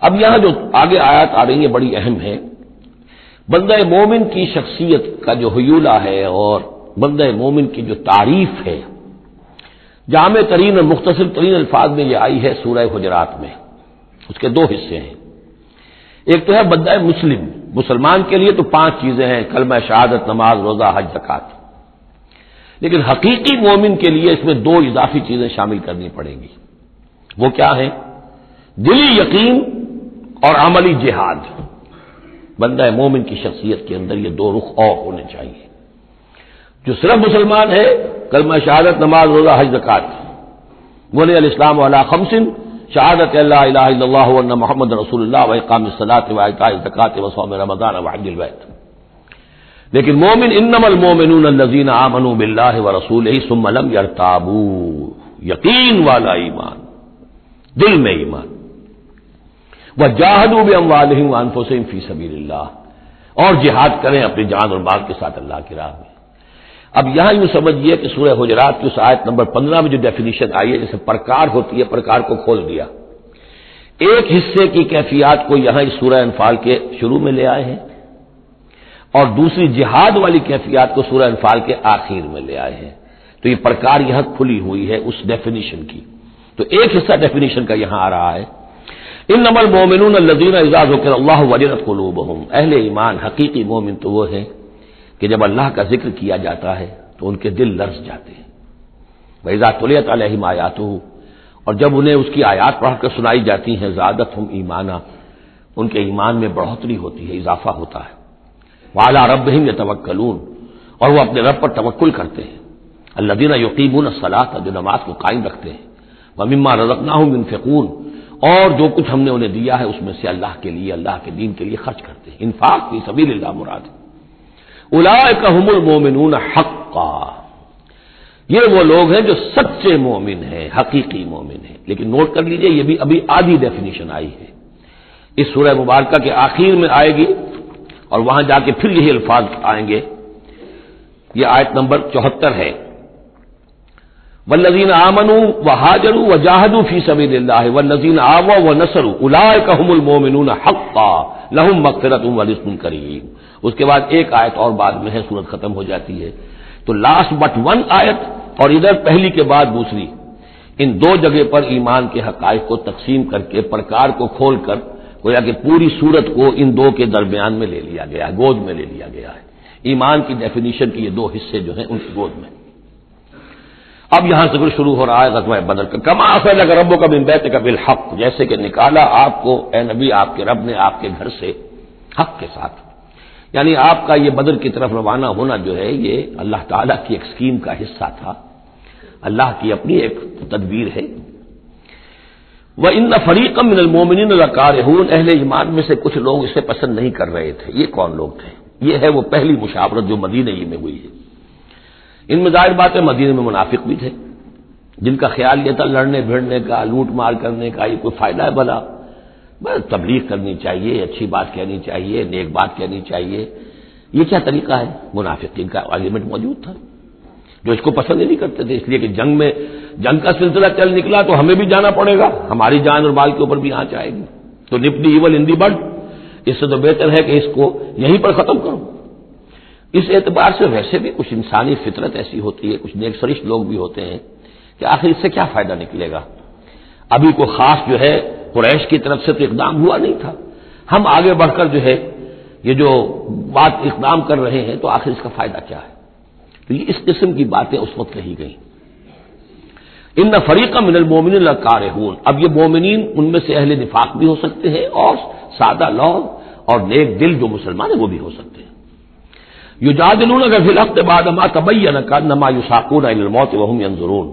اب یہاں جو آگے آیات آ رہی ہیں بڑی اہم ہے، بندہ مومن کی شخصیت کا جو حیولہ ہے اور بندہ مومن کی جو تعریف ہے، جامع ترین اور مختصر ترین الفاظ میں یہ آئی ہے سورہ حجرات میں۔ اس کے دو حصے ہیں، ایک تو ہے بندہ مسلم، مسلمان کے لیے تو 5 چیزیں ہیں، کلمہ شہادت، نماز، روزہ، حج، زکوٰۃ، لیکن حقیقی مومن کے لیے اس میں 2 اضافی چیزیں شامل کرنی پڑیں گی۔ وہ کیا ہیں؟ دلی یقین اور عملی جہاد۔ بندہ مومن کی شخصیت کے اندر یہ 2 رخ اور ہونے چاہیے۔ جو صرف مسلمان ہے، کلمہ شہادت، نماز، روزہ، حج، زکوٰۃ، بنی الاسلام علی 5، شہادت لا الہ الا اللہ وان محمد رسول اللہ واقام الصلاۃ وایتاء الزکوٰۃ وصوم رمضان وحج البیت۔ لیکن مومن انما المؤمنون الذین آمنوا باللہ ورسولہ ثم لم یرتابوا، یقین والا ایمان، دل میں ایمان، وجاہدوا باموالہم وانفسہم فی سبیل اللہ، اور جہاد کریں اپنی جان اور مال کے ساتھ اللہ کی راہ میں۔ اب یہاں یوں سمجھیے کہ سورہ حجرات کی اس آیت نمبر 15 میں جو ڈیفینیشن آئی ہے، جیسے پرکار ہوتی ہے، پرکار کو کھول دیا۔ ایک حصے کی کیفیات کو یہاں اس سورہ انفال کے شروع میں لے آئے ہیں، اور دوسری جہاد والی کیفیات کو سورہ انفال کے آخر میں لے آئے ہیں۔ تو یہ پرکار یہاں کھلی ہوئی ہے اس ڈیفینیشن کی۔ تو ایک حصہ ڈیفینیشن کا یہاں آ رہا ہے، انما المؤمنون الذین اذا ذکر اللہ وجلت قلوبہم، اہل ایمان حقیقی مومن تو وہ ہیں کہ جب اللہ کا ذکر کیا جاتا ہے تو ان کے دل لرز جاتے ہیں۔ وَإِذَا تُلِيَتْ عَلَيْهِمْ آیاتہ، اور جب انہیں اس کی آیات پڑھ کر سنائی جاتی ہیں، زادتہم ایمانا، ان کے ایمان میں بڑھوتری ہوتی ہے، اضافہ ہوتا ہے۔ وَعَلَىٰ رَبِّهِمْ يَتَوَكَّلُونَ، اور وہ اپنے رب پر توکل کرتے ہیں۔ الذین یقیمون الصلاۃ، جو نماز کو قائم رکھتے ہیں۔ وَمِمَّا رَزَقْنَاهُمْ يُنْفِقُونَ، اور جو کچھ ہم نے انہیں دیا ہے اس میں سے اللہ کے لیے، اللہ کے دین کے لیے خرچ کرتے ہیں۔ انفاق فی سبیل اللہ مراد ہے۔ اولئک هم المؤمنون حقا، یہ وہ لوگ ہیں جو سچے مومن ہیں، حقیقی مومن ہیں۔ لیکن نوٹ کر لیجئے یہ بھی ابھی آدھی ڈیفینیشن آئی ہے، اس سورہ مبارکہ کے آخر میں آئے گی اور وہاں جا کے پھر یہی الفاظ آئیں گے۔ یہ آیت نمبر 74 ہے، والذین آمنوا وہاجروا وجاہدوا فی سبیل اللہ والذین آووا ونصروا اولئک هم المؤمنون حقا لهم مغفرۃ ورزق کریم۔ اس کے بعد ایک آیت اور بعد میں ہے، سورت ختم ہو جاتی ہے۔ تو لاسٹ بٹ 1 آیت اور ادھر پہلی کے بعد دوسری، ان 2 جگہ پر ایمان کے حقائق کو تقسیم کر کے پرکار کو کھول کر گویا کہ پوری سورت کو ان 2 کے درمیان میں لے لیا گیا ہے، گود میں لے لیا گیا ہے۔ ایمان کی ڈیفینیشن کے یہ 2 حصے جو ہیں ان کی گود میں۔ اب یہاں سے شروع ہو رہا ہے غزوہ بدر کا۔ کما اخرجک ربک من بیتک بالحق، جیسے کہ نکالا آپ کو اے نبی آپ کے رب نے آپ کے گھر سے حق کے ساتھ، یعنی آپ کا یہ بدر کی طرف روانہ ہونا جو ہے یہ اللہ تعالیٰ کی ایک اسکیم کا حصہ تھا، اللہ کی اپنی ایک تدبیر ہے۔ وَإِنَّ فَرِيقًا مِّنَ الْمُؤْمِنِينَ لَكَارِهُونَ، اہل ایمان میں سے کچھ لوگ اسے پسند نہیں کر رہے تھے۔ یہ کون لوگ تھے؟ یہ ہے وہ پہلی مشاورت جو مدینہ ہی میں ہوئی ہے۔ ان میں ظاہر بات ہے مدینہ میں منافق بھی تھے، جن کا خیال یہ تھا لڑنے بھیڑنے کا، لوٹ مار کرنے کا یہ کوئی فائدہ ہے بھلا، بس تبلیغ کرنی چاہیے، اچھی بات کہنی چاہیے، نیک بات کہنی چاہیے، یہ کیا طریقہ ہے؟ منافقین کا آرگیومنٹ موجود تھا، جو اس کو پسند ہی نہیں کرتے تھے، اس لیے کہ جنگ کا سلسلہ چل نکلا تو ہمیں بھی جانا پڑے گا، ہماری جان اور مال کے اوپر بھی آنچ آئے گی، تو نپ دی ایول ان دی بڈ، اس سے تو بہتر ہے کہ اس کو یہیں پر ختم کرو۔ اس اعتبار سے ویسے بھی کچھ انسانی فطرت ایسی ہوتی ہے، کچھ نیک سرشت لوگ بھی ہوتے ہیں کہ آخر اس سے کیا فائدہ نکلے گا، ابھی کوئی خاص جو ہے قریش کی طرف سے تو اقدام ہوا نہیں تھا، ہم آگے بڑھ کر جو ہے یہ جو بات اقدام کر رہے ہیں تو آخر اس کا فائدہ کیا ہے؟ تو یہ اس قسم کی باتیں اس وقت کہی گئیں۔ ان فریقا من المؤمنین لکارہون، اب یہ مومنین ان میں سے اہل نفاق بھی ہو سکتے ہیں اور سادہ لوگ اور نیک دل جو مسلمان ہیں وہ بھی ہو سکتے ہیں۔ یجادلونک فی الحق بعد ما تبین کانما یساقون الی الموت وهم ینظرون،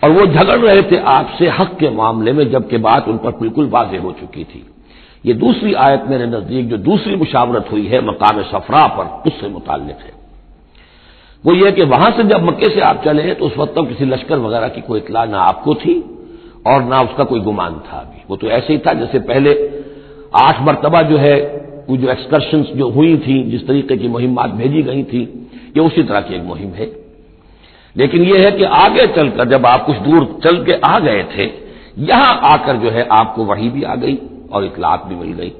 اور وہ جھگڑ رہے تھے آپ سے حق کے معاملے میں جبکہ بات ان پر بالکل واضح ہو چکی تھی۔ یہ دوسری آیت میرے نزدیک جو دوسری مشاورت ہوئی ہے مقام صفرا پر، اس سے متعلق ہے۔ وہ یہ کہ وہاں سے جب مکے سے آپ چلے تو اس وقت تک کسی لشکر وغیرہ کی کوئی اطلاع نہ آپ کو تھی اور نہ اس کا کوئی گمان تھا ابھی، وہ تو ایسے ہی تھا جیسے پہلے 8 مرتبہ جو ہے وہ جو ایکسکرشنز جو ہوئی تھیں، جس طریقے کی مہمات بھیجی گئی تھیں، یہ اسی طرح کی ایک مہم ہے. لیکن یہ ہے کہ آگے چل کر جب آپ کچھ دور چل کے آ گئے تھے، یہاں آ کر جو ہے آپ کو وحی بھی آ گئی اور اطلاعات بھی مل گئی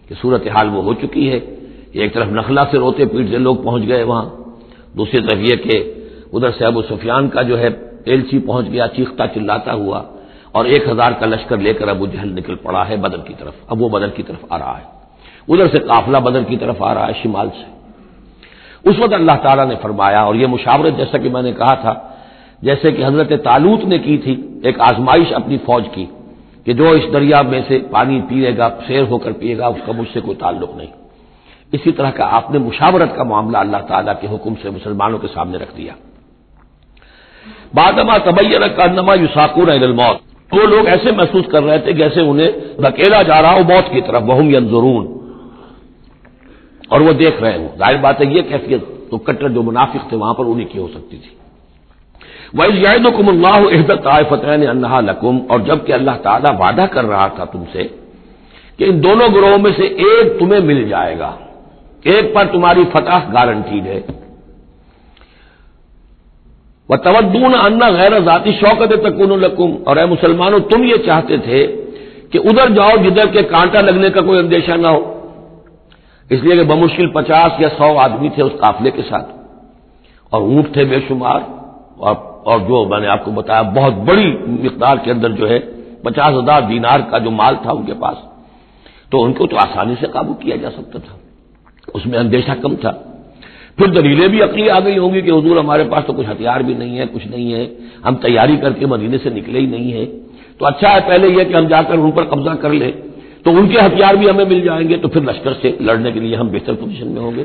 کہ صورتحال وہ ہو چکی ہے. ایک طرف نخلا سے روتے پیٹتے لوگ پہنچ گئے وہاں، دوسری طرف یہ کہ ادھر سے ابو سفیان کا جو ہے ایلچی پہنچ گیا چیختا چلاتا ہوا، اور 1000 کا لشکر لے کر ابو جہل نکل پڑا ہے بدر کی طرف. اب وہ بدر کی طرف آ رہا ہے، ادھر سے قافلہ بدر کی طرف آ رہا ہے شمال سے. اس وقت اللہ تعالیٰ نے فرمایا، اور یہ مشاورت جیسا کہ میں نے کہا تھا، جیسے کہ حضرت طالوت نے کی تھی ایک آزمائش اپنی فوج کی کہ جو اس دریا میں سے پانی پیے گا سیر ہو کر پیے گا اس کا مجھ سے کوئی تعلق نہیں. اسی طرح کا آپ نے مشاورت کا معاملہ اللہ تعالیٰ کے حکم سے مسلمانوں کے سامنے رکھ دیا. بعدما تبین کانما یساقون الی الموت، وہ لوگ ایسے محسوس کر رہے تھے جیسے انہیں دھکیلا جا رہا ہو موت کی طرف. وہم ینظرون، اور وہ دیکھ رہے ہوں. ظاہر بات ہے یہ کیفیت تو کٹر جو منافق تھے وہاں پر انہیں کی ہو سکتی تھی. وَإِذْ يَعِدُكُمُ اللَّهُ إِحْدَى الطَّائِفَتَيْنِ أَنَّهَا لَكُمْ، اور جب کہ اللہ تعالیٰ وعدہ کر رہا تھا تم سے کہ ان دونوں گروہوں میں سے ایک تمہیں مل جائے گا، ایک پر تمہاری فتح گارنٹیڈ ہے. وَتَوَدُّونَ أَنَّ غَيْرَ ذَاتِ الشَّوْكَةِ تَكُونُ لَكُمْ، اور اے مسلمانوں تم یہ چاہتے تھے کہ ادھر جاؤ جدھر کے کانٹا لگنے کا کوئی اندیشہ نہ ہو. اس لیے کہ بمشکل 50 یا 100 آدمی تھے اس قافلے کے ساتھ، اور اونٹ تھے بے شمار، اور جو میں نے آپ کو بتایا بہت بڑی مقدار کے اندر جو ہے 50,000 دینار کا جو مال تھا ان کے پاس، تو ان کو تو آسانی سے قابو کیا جا سکتا تھا، اس میں اندیشہ کم تھا. پھر دلیلیں بھی عقلی آ گئی ہوں گی کہ حضور ہمارے پاس تو کچھ ہتھیار بھی نہیں ہے، کچھ نہیں ہے، ہم تیاری کر کے مدینے سے نکلے ہی نہیں ہیں، تو اچھا ہے پہلے یہ کہ ہم جا کر ان پر قبضہ کر لیں تو ان کے ہتھیار بھی ہمیں مل جائیں گے، تو پھر لشکر سے لڑنے کے لیے ہم بہتر پوزیشن میں ہوں گے.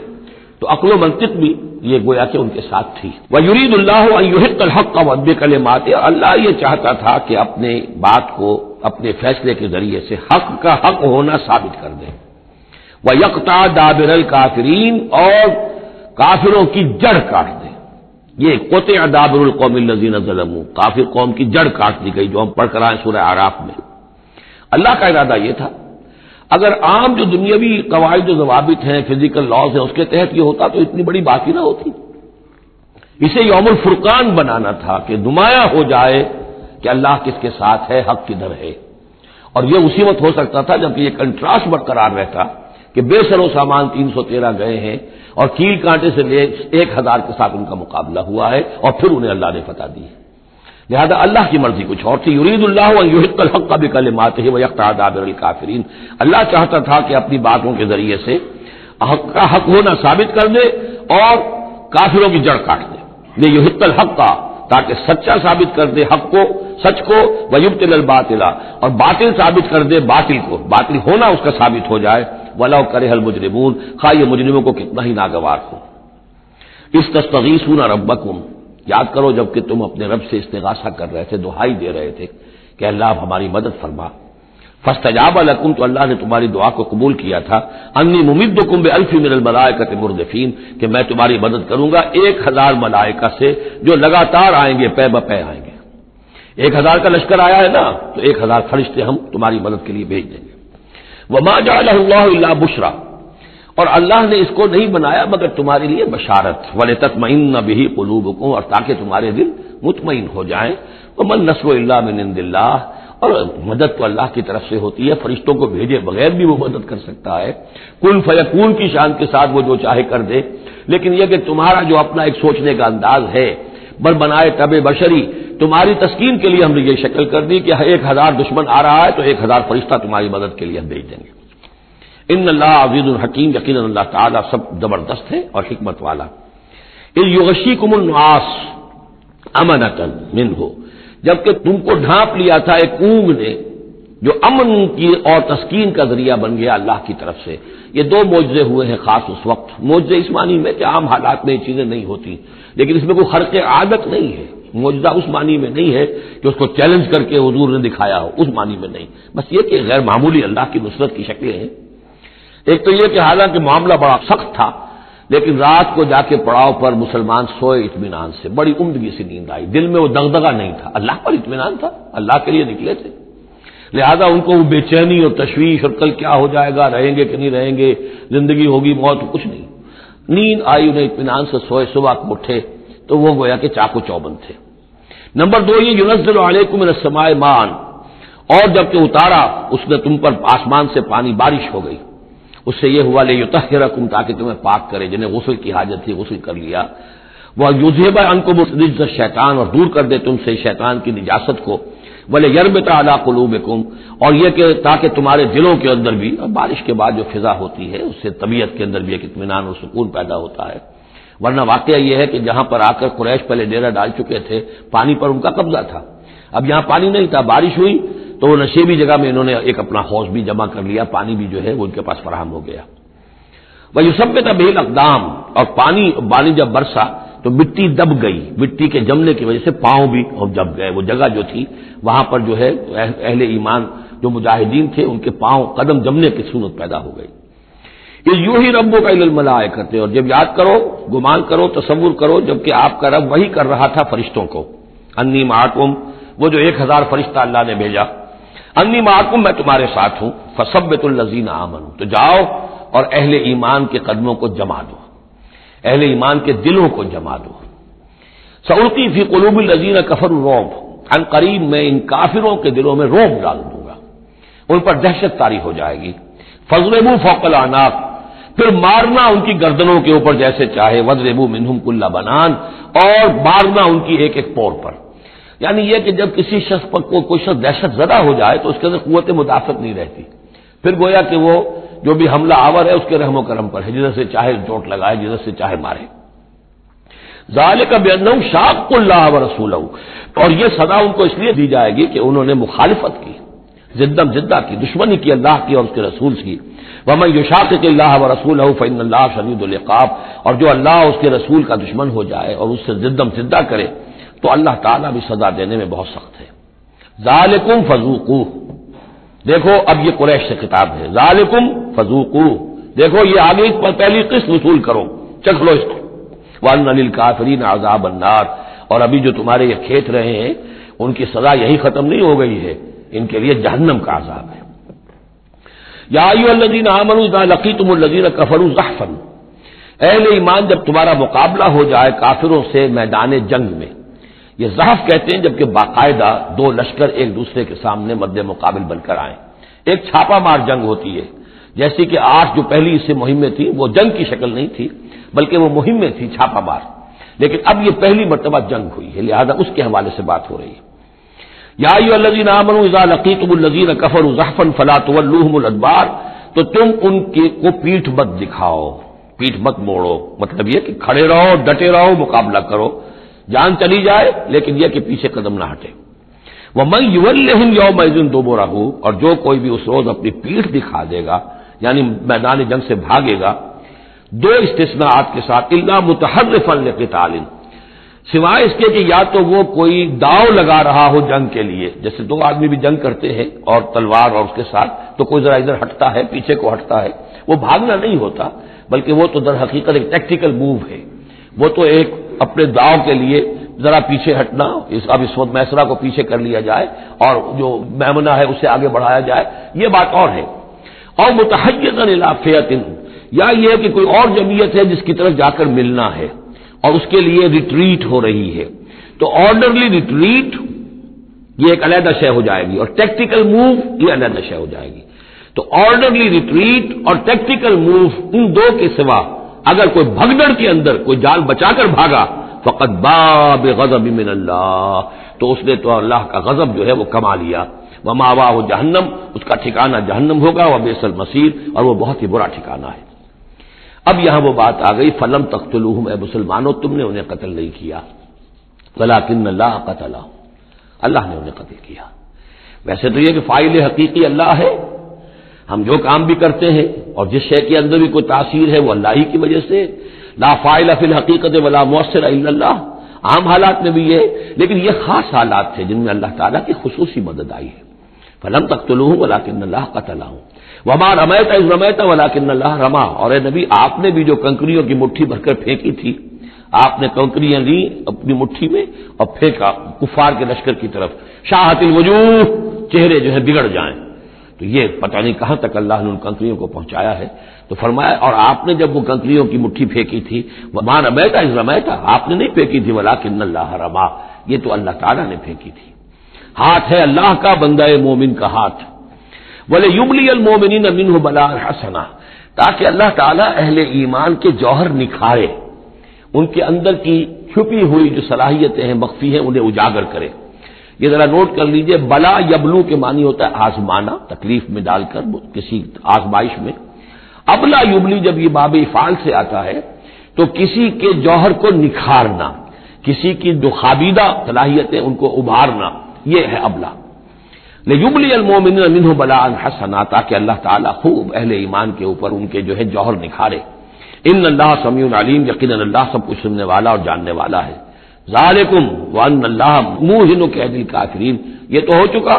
تو عقل و منطق بھی یہ گویا کہ ان کے ساتھ تھی. وَيُرِيدُ اللَّهُ أَن يُحِقَّ الْحَقَّ بِكَلِمَاتِهِ، اللہ یہ چاہتا تھا کہ اپنے بات کو اپنے فیصلے کے ذریعے سے حق کا حق ہونا ثابت کر دے. وَيَقْطَعَ دَابِرَ الْكَافِرِينَ، اور کافروں کی جڑ کاٹ دے. یہ قطع دابر القوم الذین ظلموا، کافر قوم کی جڑ کاٹ دی گئی، جو ہم پڑھ کر آئے سورہ اعراف میں. اللہ کا ارادہ یہ تھا اگر عام جو دنیاوی قواعد و ضوابط ہیں فزیکل لاز ہیں اس کے تحت یہ ہوتا تو اتنی بڑی بات ہی نہ ہوتی. اسے یوم الفرقان بنانا تھا کہ نمایاں ہو جائے کہ اللہ کس کے ساتھ ہے، حق کدھر ہے. اور یہ اسی وقت ہو سکتا تھا جبکہ یہ کنٹراسٹ برقرار رہتا کہ بے سر و سامان 313 گئے ہیں اور کیل کانٹے سے لے 1000 کے ساتھ ان کا مقابلہ ہوا ہے اور پھر انہیں اللہ نے فتح دی. لہذا اللہ کی مرضی کچھ اور تھی. یرید اللہ ان یحق الحق بکلماتہ ویقطع دابر الکافرین، اللہ چاہتا تھا کہ اپنی باتوں کے ذریعے سے حق کا حق ہونا ثابت کر دے اور کافروں کی جڑ کاٹ دے. یہ یحق الحق کا، تاکہ سچا ثابت کر دے حق کو، سچ کو، ویبطل الباطل، اور باطل ثابت کر دے باطل کو، باطل ہونا اس کا ثابت ہو جائے. ولو کرہ المجرمون، خواہ یہ مجرموں کو کتنا ہی ناگوار ہو. استستغیثون ربکم، یاد کرو جب کہ تم اپنے رب سے استغاثہ کر رہے تھے، دعائی دے رہے تھے کہ اللہ ہماری مدد فرما. فاستجاب لکم، تو اللہ نے تمہاری دعا کو قبول کیا تھا. انی ممدکم بالف من الملائکۃ مردفین، کہ میں تمہاری مدد کروں گا 1000 ملائکہ سے جو لگاتار آئیں گے، پے بپے آئیں گے. 1000 کا لشکر آیا ہے نا، تو 1000 فرشتے ہم تمہاری مدد کے لیے بھیج دیں گے. وما جعلہ اللہ الا بشرا، اور اللہ نے اس کو نہیں بنایا مگر تمہارے لیے بشارت. وَلِتَطْمَئِنَّ بِهِ قُلُوبُكُمْ، اور تاکہ تمہارے دل مطمئن ہو جائیں. وَمَا النَّصْرُ إِلَّا مِنْ عِنْدِ اللَّهِ، اور مدد تو اللہ کی طرف سے ہوتی ہے، فرشتوں کو بھیجے بغیر بھی وہ مدد کر سکتا ہے. کن فیکون کی شان کے ساتھ وہ جو چاہے کر دے. لیکن یہ کہ تمہارا جو اپنا ایک سوچنے کا انداز ہے بر بنائے طب بشری، تمہاری تسکین کے لیے ہم نے یہ شکل کر دی کہ 1000 دشمن آ رہا ہے تو 1000 فرشتہ تمہاری مدد کے لیے ہم بھیج دیں گے. ان اللہ عزیز الحکیم، یقیناً اللہ تعالیٰ سب زبردست ہے اور حکمت والا. اذ یغشیکم النعاس امنۃ منہ، جبکہ تم کو ڈھانپ لیا تھا ایک اونگ نے جو امن کی اور تسکین کا ذریعہ بن گیا اللہ کی طرف سے. یہ 2 معجزے ہوئے ہیں خاص اس وقت. معجزے اس معنی میں کہ عام حالات میں یہ چیزیں نہیں ہوتی، لیکن اس میں کوئی خرق عادت نہیں ہے. معجزہ اس معنی میں نہیں ہے کہ اس کو چیلنج کر کے حضور نے دکھایا ہو، اس معنی میں نہیں. بس یہ کہ غیر معمولی اللہ کی نصرت کی شکلیں ہیں. ایک تو یہ کہ حالانکہ معاملہ بڑا سخت تھا لیکن رات کو جا کے پڑاؤ پر مسلمان سوئے اطمینان سے، بڑی عمدگی سے نیند آئی، دل میں وہ دغدغہ نہیں تھا، اللہ پر اطمینان تھا، اللہ کے لیے نکلے تھے. لہذا ان کو وہ بے چینی اور تشویش اور کل کیا ہو جائے گا، رہیں گے کہ نہیں رہیں گے، زندگی ہوگی موت، کچھ نہیں. نیند آئی، انہیں اطمینان سے سوئے، صبح کو اٹھے تو وہ گویا کہ چاقو چوبند تھے. نمبر 2 یہ ينزل علیکم من السماء ماء، اور جب کہ اتارا اس نے تم پر آسمان سے پانی، بارش ہو گئی، اس سے یہ ہوا لیطہرکم، تاکہ تمہیں پاک کرے، جنہیں غسل کی حاجت تھی غسل کر لیا. وَيُذْهِبَ عَنْكُمُ الرِّجْسَ الشَّيْطَانَ، اور دور کر دے تم سے شیطان کی نجاست کو. وَلِيَرْبِطَ عَلَىٰ قُلُوبِكُمْ، اور یہ کہ تاکہ تمہارے دلوں کے اندر بھی، بارش کے بعد جو فضا ہوتی ہے اس سے طبیعت کے اندر بھی ایک اطمینان اور سکون پیدا ہوتا ہے. ورنہ واقعہ یہ ہے کہ جہاں پر آ کر قریش پہلے ڈیرہ ڈال چکے تھے، پانی پر ان کا قبضہ تھا، اب یہاں پانی نہیں تھا، بارش ہوئی تو وہ نشیبی جگہ میں انہوں نے ایک اپنا حوض بھی جمع کر لیا، پانی بھی جو ہے وہ ان کے پاس فراہم ہو گیا. وَيُثَبِّتَ بِهِ الْأَقْدَامَ، اور پانی جب برسا تو مٹی دب گئی، مٹی کے جمنے کی وجہ سے پاؤں بھی دب گئے. وہ جگہ جو تھی وہاں پر جو ہے اہل ایمان جو مجاہدین تھے ان کے پاؤں قدم جمنے کی صورت پیدا ہو گئی. اِذْ یُوحِی رَبُّکَ إِلَى الْمَلَائِکَةِ، اور جب یاد کرو، گمان کرو، تصور کرو، جب کہ آپ کا رب وہی کر رہا تھا فرشتوں کو. انی معکم، وہ جو 1000 فرشتہ اللہ نے بھیجا، انی معکم، میں تمہارے ساتھ ہوں. فثبتوا الذین آمنوا، تو جاؤ اور اہل ایمان کے قدموں کو جما دو، اہل ایمان کے دلوں کو جما دو. سألقی فی قلوب الذین کفروا الرعب، عن قریب میں ان کافروں کے دلوں میں رعب ڈال دوں گا، ان پر دہشت طاری ہو جائے گی. فاضربوا فوق الاعناق، پھر مارنا ان کی گردنوں کے اوپر جیسے چاہے. واضربوا منہم کل بنان، اور مارنا ان کی ایک ایک پور پر. یعنی یہ کہ جب کسی شخص پر کوئی شخص دہشت زدہ ہو جائے تو اس کے اندر قوت مدافعت نہیں رہتی، پھر گویا کہ وہ جو بھی حملہ آور ہے اس کے رحم و کرم پر ہے، جدھر سے چاہے چوٹ لگائے، جدھر سے چاہے مارے. ذالک بانہم شاقوا اللہ ورسولہ، اور یہ سزا ان کو اس لیے دی جائے گی کہ انہوں نے مخالفت کی، زدہ کی، دشمنی کی اللہ کی اور اس کے رسول کی. ومن یشاقق اللہ ورسولہ فإن اللہ شدید العقاب، اور جو اللہ اور اس کے رسول کا دشمن ہو جائے اور اس سے زدہ کرے تو اللہ تعالیٰ بھی سزا دینے میں بہت سخت ہے. ذالکم فذوقوہ، دیکھو اب یہ قریش سے خطاب ہے. ذالکم فذوقوہ، دیکھو یہ آگے پہلی قسط وصول کرو، چکھ لو اس کو. وَأَنَّ لِلْكَافِرِينَ عَذَابَ النَّارِ، اور ابھی جو تمہارے یہ کھیت رہے ہیں ان کی سزا یہی ختم نہیں ہو گئی ہے، ان کے لیے جہنم کا عذاب ہے. یا ایھا الذین آمنوا اذا لقیتم الذین کفروا زحفا، اہل ایمان جب تمہارا مقابلہ ہو جائے کافروں سے میدان جنگ میں. یہ زحف کہتے ہیں جبکہ باقاعدہ 2 لشکر ایک دوسرے کے سامنے مد مقابل بن کر آئیں. ایک چھاپا مار جنگ ہوتی ہے، جیسے کہ 8 جو پہلی اس سے مہمیں تھیں وہ جنگ کی شکل نہیں تھی بلکہ وہ مہمیں تھی چھاپا مار، لیکن اب یہ پہلی مرتبہ جنگ ہوئی ہے، لہذا اس کے حوالے سے بات ہو رہی ہے. یا ایھا الذین آمنوا اذا لقیتم الذین کفروا زحفا فلا تولوہم الادبار، تو تم ان کو پیٹھ مت دکھاؤ، پیٹھ مت موڑو، مطلب یہ کہ کھڑے رہو، ڈٹے رہو، مقابلہ کرو، جان چلی جائے لیکن یہ کہ پیچھے قدم نہ ہٹے. وَمَن يُوَلِّهِمْ يَوْمَئِذٍ دُبُرَهُ، اور جو کوئی بھی اس روز اپنی پیٹھ دکھا دے گا یعنی میدان جنگ سے بھاگے گا. 2 استثناءات کے ساتھ، الا متحرفا لقتال، سوائے اس کے کہ یا تو وہ کوئی داؤ لگا رہا ہو جنگ کے لیے، جیسے 2 آدمی بھی جنگ کرتے ہیں اور تلوار اور اس کے ساتھ، تو کوئی ذرا ادھر ہٹتا ہے، پیچھے کو ہٹتا ہے، وہ بھاگنا نہیں ہوتا بلکہ وہ تو در حقیقت ایک ٹیکٹیکل موو ہے، وہ تو ایک اپنے داؤ کے لیے ذرا پیچھے ہٹنا، اب اس وقت میسرہ کو پیچھے کر لیا جائے اور جو میمنہ ہے اسے آگے بڑھایا جائے، یہ بات اور ہے. اور متحیزا الی فئۃ، یا یہ کہ کوئی اور جمعیت ہے جس کی طرف جا کر ملنا ہے اور اس کے لیے ریٹریٹ ہو رہی ہے، تو آرڈرلی ریٹریٹ یہ ایک علیحدہ شے ہو جائے گی اور ٹیکٹیکل موو یہ علیحدہ شے ہو جائے گی. تو آرڈرلی ریٹریٹ اور ٹیکٹیکل موو، ان 2 کے سوا اگر کوئی بھگدڑ کے اندر کوئی جان بچا کر بھاگا فقط باب غضب من اللہ، تو اس نے تو اللہ کا غضب جو ہے وہ کما لیا. ومأواہ جہنم، اس کا ٹھکانہ جہنم ہوگا، وبئس المصیر، اور وہ بہت ہی برا ٹھکانہ ہے. اب یہاں وہ بات آ گئی، فلم تقتلوہم، اے مسلمانوں تم نے انہیں قتل نہیں کیا، ولکن اللہ قتلہم، اللہ نے انہیں قتل کیا. ویسے تو یہ کہ فاعل حقیقی اللہ ہے، ہم جو کام بھی کرتے ہیں اور جس شے کے اندر بھی کوئی تاثیر ہے وہ اللہ ہی کی وجہ سے. لا فاعل فی الحقیقت ولا مؤثر الا اللہ، عام حالات میں بھی یہ، لیکن یہ خاص حالات تھے جن میں اللہ تعالیٰ کی خصوصی مدد آئی ہے. فلم تقتلوہم ولکن اللہ قتلہم وما رمیت اذ رمیت ولکن اللہ رما، اور اے نبی آپ نے بھی جو کنکریوں کی مٹھی بھر کر پھینکی تھی آپ نے کنکریاں لی اپنی مٹھی میں اور پھینکا کفار کے لشکر کی طرف، شاہت الوجوہ، چہرے جو ہے بگڑ جائیں. تو یہ پتہ نہیں کہاں تک اللہ نے ان کنکریوں کو پہنچایا ہے. تو فرمایا اور آپ نے جب وہ کنکریوں کی مٹھی پھینکی تھی، وما رمیت اذ رمیت، آپ نے نہیں پھینکی تھی ولکن اللہ رما، یہ تو اللہ تعالیٰ نے پھینکی تھی. ہاتھ ہے اللہ کا، بندہ مومن کا ہاتھ. وَلِيُبْلِيَ الْمُؤْمِنِينَ مِنْهُ بَلَاءً حَسَنًا، تاکہ اللہ تعالیٰ اہل ایمان کے جوہر نکھارے، ان کے اندر کی چھپی ہوئی جو صلاحیتیں ہیں، مخفی ہیں، انہیں اجاگر کرے. یہ ذرا نوٹ کر لیجئے، بلا یبلو کے معنی ہوتا ہے آزمانا، تکلیف میں ڈال کر کسی آزمائش میں. ابلا یبلی جب یہ باب افعال سے آتا ہے تو کسی کے جوہر کو نکھارنا، کسی کی جو خابیدہ صلاحیتیں ان کو ابھارنا، یہ ہے ابلا. لیبلی المؤمنین منہ بلاء حسنا، تاکہ اللہ تعالیٰ خوب اہل ایمان کے اوپر ان کے جو ہے جوہر نکھارے. ان اللہ سمیع علیم، یقیناً اللہ سب کچھ سننے والا اور جاننے والا ہے. ذالکم وان اللہ موہن کید الکافرین، یہ تو ہو چکا.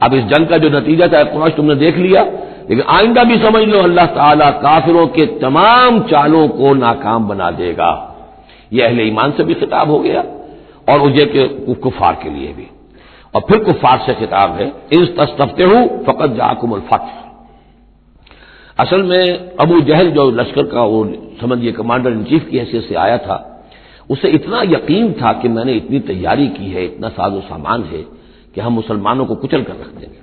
اب اس جنگ کا جو نتیجہ تھا قریش تم نے دیکھ لیا، لیکن آئندہ بھی سمجھ لو اللہ تعالیٰ کافروں کے تمام چالوں کو ناکام بنا دے گا. یہ اہل ایمان سے بھی خطاب ہو گیا اور اجے کے کفار کے لیے بھی. اور پھر کفار سے خطاب ہے، اذ تستفتحوا فقد جاءکم الفتح. اصل میں ابو جہل جو لشکر کا وہ سمجھیے کمانڈر ان چیف کی حیثیت سے آیا تھا، اسے اتنا یقین تھا کہ میں نے اتنی تیاری کی ہے، اتنا ساز و سامان ہے کہ ہم مسلمانوں کو کچل کر رکھ دیں گے.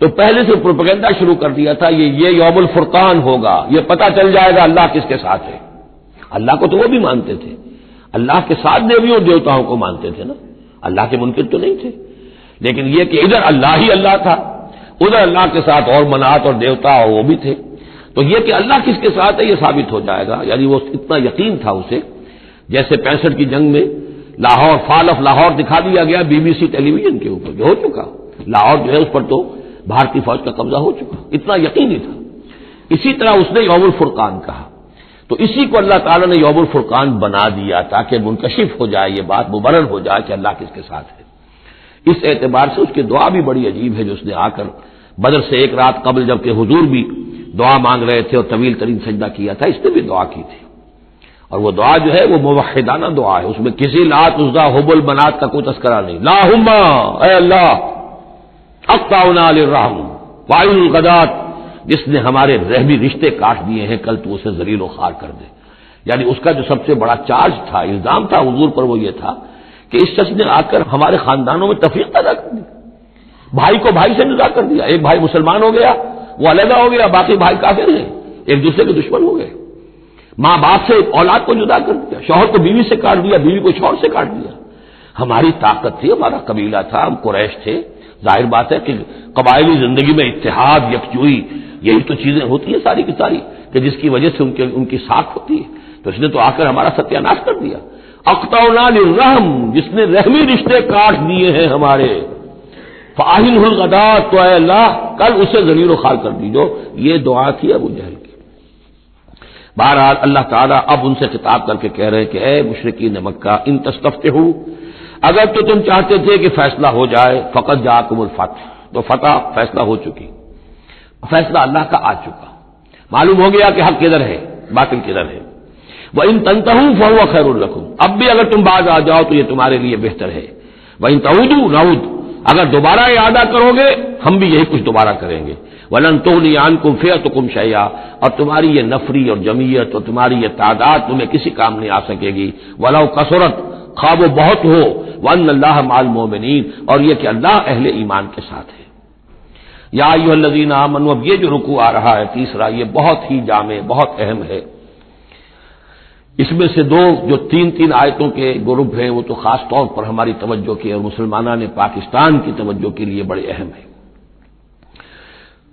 تو پہلے سے پروپیگنڈا شروع کر دیا تھا، یہ یوم الفرقان ہوگا، یہ پتہ چل جائے گا اللہ کس کے ساتھ ہے. اللہ کو تو وہ بھی مانتے تھے، اللہ کے ساتھ دیویوں دیوتاؤں کو مانتے تھے نا، اللہ کے منکر تو نہیں تھے. لیکن یہ کہ ادھر اللہ ہی اللہ تھا، ادھر اللہ کے ساتھ اور منات اور دیوتا اور وہ بھی تھے. تو یہ کہ اللہ کس کے ساتھ ہے یہ ثابت ہو جائے گا. یعنی وہ اتنا یقین تھا اسے، جیسے 65 کی جنگ میں لاہور، فال آف لاہور دکھا دیا گیا BBC ٹیلی ویژن کے اوپر، جو ہو چکا لاہور جو ہے اس پر تو بھارتی فوج کا قبضہ ہو چکا، اتنا یقینی تھا. اسی طرح اس نے یوم الفرقان کہا، تو اسی کو اللہ تعالیٰ نے یوم الفرقان بنا دیا تاکہ منکشف ہو جائے، یہ بات مبرر ہو جائے کہ اللہ کس کے ساتھ ہے. اس اعتبار سے اس کی دعا بھی بڑی عجیب ہے، جو اس نے آ کر بدر سے ایک رات قبل جبکہ حضور بھی دعا مانگ رہے تھے اور طویل ترین سجدہ کیا تھا، اس نے بھی دعا کی تھی. اور وہ دعا جو ہے وہ موحدانہ دعا ہے، اس میں کسی لات عزا حبل منات کا کوئی تذکرہ نہیں. اللہم اے اللہ اقطعنا للرحم وعین الغدات، جس نے ہمارے رحمی رشتے کاٹ دیے ہیں کل تو اسے ذلیل و خوار کر دے. یعنی اس کا جو سب سے بڑا چارج تھا، الزام تھا حضور پر، وہ یہ تھا کہ اس شخص نے آ کر ہمارے خاندانوں میں تفریق پیدا کر دی، بھائی کو بھائی سے جدا کر دیا. ایک بھائی مسلمان ہو گیا، وہ علیحدہ ہو گیا، باقی بھائی کافر ہیں، ایک دوسرے کے دشمن ہو گئے. ماں باپ سے اولاد کو جدا کر دیا، شوہر کو بیوی سے کاٹ دیا، بیوی کو شوہر سے کاٹ دیا. ہماری طاقت تھی، ہمارا قبیلہ تھا، ہم قریش تھے. ظاہر بات ہے کہ قبائلی زندگی میں اتحاد، یکجوئی، یہی تو چیزیں ہوتی ہیں ساری کی ساری، کہ جس کی وجہ سے ان کی ساکھ ہوتی ہے. تو اس نے تو آ کر ہمارا ستیہ ناش کر دیا. اقطعنا للرحم، جس نے رحمی رشتے کاٹ دیے ہیں ہمارے. فاہل الغدات، تو اے اللہ کل اسے ذلیل و خوار کر دیجو. یہ دعا تھی ابو جہل کی. بہرحال اللہ تعالیٰ اب ان سے خطاب کر کے کہہ رہے ہیں کہ اے مشرکین مکہ، ان تستفتحوا، اگر تو تم چاہتے تھے کہ فیصلہ ہو جائے، فقط جاءکم الفتح، تو فتح فیصلہ ہو چکی، فیصلہ اللہ کا آ چکا. معلوم ہو گیا کہ حق کدھر ہے، باطل کدھر ہے. وَإِن تَنْتَهُوا فَهُوَ خَيْرٌ لَكُمْ، اب بھی اگر تم باز آ جاؤ تو یہ تمہارے لیے بہتر ہے. وَإِن تَعُودُوا نَعُودْ، اگر دوبارہ ارادہ کرو گے ہم بھی یہی کچھ دوبارہ کریں گے. وَلَن تُغْنِيَ عَنْكُمْ فِئَتُكُمْ شَيْئًا، اور تمہاری یہ نفری اور جمعیت اور تمہاری یہ تعداد تمہیں کسی کام نہیں آ سکے گی. وَلَوْ كَثُرَتْ، خواہ وہ بہت ہو. وَأَنَّ اللَّهَ مَعَ الْمُؤْمِنِينَ، اور یہ کہ اللہ اہل ایمان کے ساتھ ہے. یا ایھا الذین آمنوا، اب یہ جو رکوع آ رہا ہے تیسرا، یہ بہت ہی جامع، بہت اہم ہے. اس میں سے دو جو تین آیتوں کے گروپ ہیں وہ تو خاص طور پر ہماری توجہ کی اور مسلمانوں نے پاکستان کی توجہ کے لیے بڑے اہم ہیں.